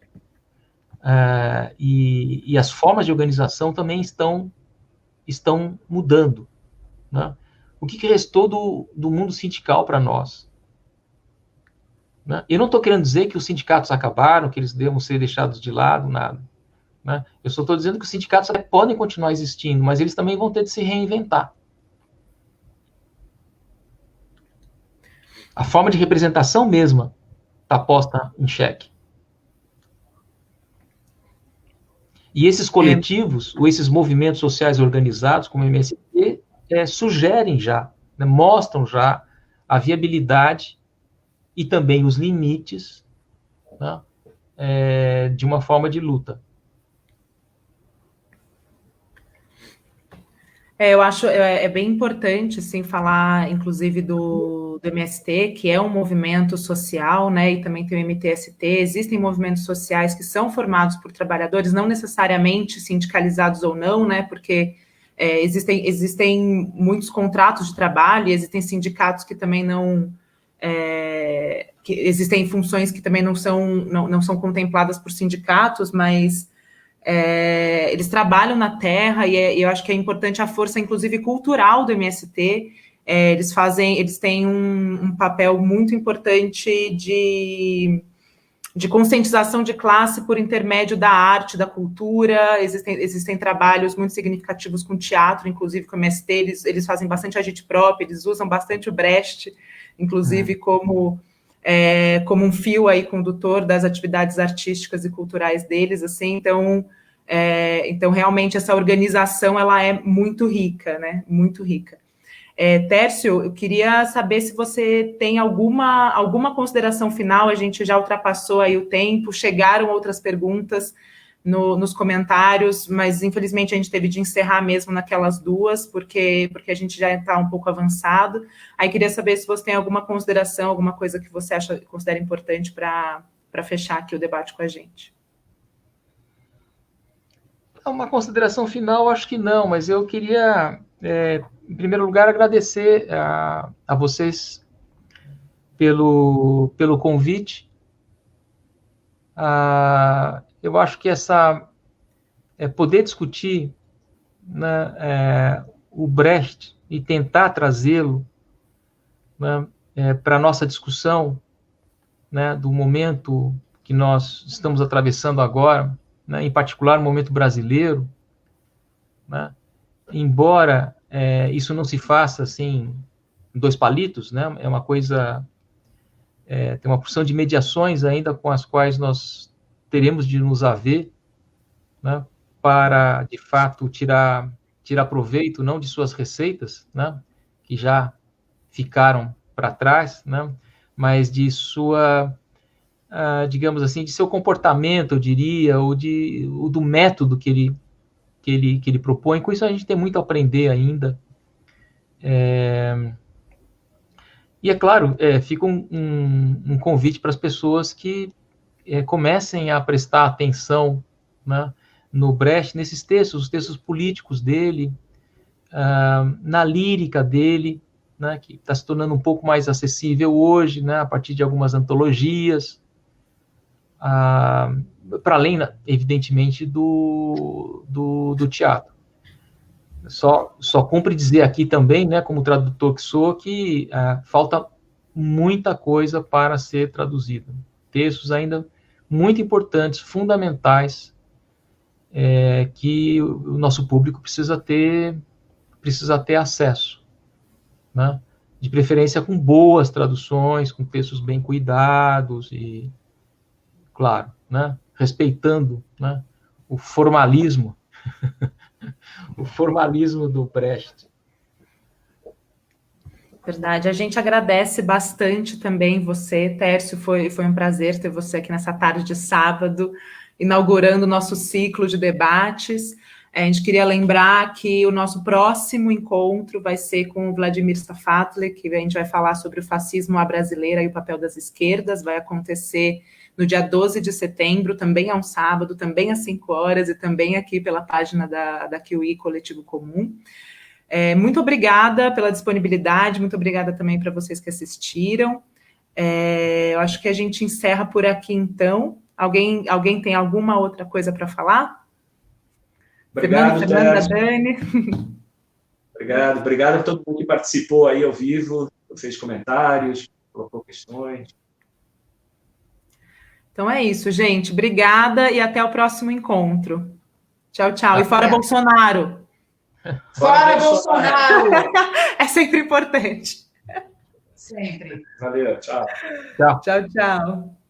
E as formas de organização também estão mudando, né? O que restou do mundo sindical para nós? Né? Eu não estou querendo dizer que os sindicatos acabaram, que eles devam ser deixados de lado, nada. Né? Eu só estou dizendo que os sindicatos podem continuar existindo, mas eles também vão ter de se reinventar. A forma de representação mesma está posta em xeque. E esses coletivos, ou esses movimentos sociais organizados, como o MST, sugerem já, né, mostram já a viabilidade e também os limites, né, de uma forma de luta. Eu acho bem importante, assim, falar, inclusive, do MST, que é um movimento social, né, e também tem o MTST. Existem movimentos sociais que são formados por trabalhadores, não necessariamente sindicalizados ou não, né, porque existem muitos contratos de trabalho, e existem sindicatos que também não... que existem funções que também não são contempladas por sindicatos, mas... eles trabalham na terra, e eu acho que é importante a força, inclusive, cultural do MST. Eles têm um papel muito importante de conscientização de classe por intermédio da arte, da cultura. Existem trabalhos muito significativos com teatro, inclusive com o MST, eles fazem bastante agite próprio, eles usam bastante o Brecht, inclusive como um fio aí condutor das atividades artísticas e culturais deles, assim. Então realmente essa organização ela é muito rica, né? Muito rica. Tércio, eu queria saber se você tem alguma consideração final. A gente já ultrapassou aí o tempo, chegaram outras perguntas nos comentários, mas infelizmente a gente teve de encerrar mesmo naquelas duas, porque a gente já está um pouco avançado. Aí queria saber se você tem alguma consideração, alguma coisa que você considera importante para fechar aqui o debate com a gente. Uma consideração final, acho que não, mas eu queria, em primeiro lugar, agradecer a vocês pelo convite. Eu acho que poder discutir, né, o Brecht e tentar trazê-lo, né, para a nossa discussão, né, do momento que nós estamos atravessando agora, né, em particular no momento brasileiro, né, embora isso não se faça assim em dois palitos, né, é uma coisa, tem uma porção de mediações ainda com as quais nós teremos de nos haver, né, para, de fato, tirar tirar proveito não de suas receitas, né, que já ficaram para trás, né, mas de sua, digamos assim, de seu comportamento, eu diria, ou do método que ele propõe. Com isso a gente tem muito a aprender ainda. E é claro, fica um convite para as pessoas que comecem a prestar atenção, né, no Brecht, nesses textos, os textos políticos dele, na lírica dele, né, que está se tornando um pouco mais acessível hoje, né, a partir de algumas antologias, para além, evidentemente, do teatro. Só cumpre dizer aqui também, né, como tradutor que sou, que falta muita coisa para ser traduzida. Textos ainda muito importantes, fundamentais, que o nosso público precisa ter acesso, né? De preferência com boas traduções, com textos bem cuidados e, claro, né, respeitando, né, o formalismo o formalismo do Brecht. Verdade, a gente agradece bastante também você, Tércio, foi um prazer ter você aqui nessa tarde de sábado, inaugurando o nosso ciclo de debates. A gente queria lembrar que o nosso próximo encontro vai ser com o Vladimir Safatli, que a gente vai falar sobre o fascismo à brasileira e o papel das esquerdas, vai acontecer no dia 12 de setembro, também é um sábado, também às 5 horas, e também aqui pela página da QI Coletivo Comum. Muito obrigada pela disponibilidade, muito obrigada também para vocês que assistiram. Eu acho que a gente encerra por aqui, então. Alguém tem alguma outra coisa para falar? Obrigado, Fernanda, Dani. Obrigado a todo mundo que participou aí ao vivo, fez comentários, colocou questões. Então é isso, gente. Obrigada e até o próximo encontro. Tchau, tchau. E fora Bolsonaro! Fora Bolsonaro! É sempre importante. Sempre. Valeu, tchau. Tchau, tchau.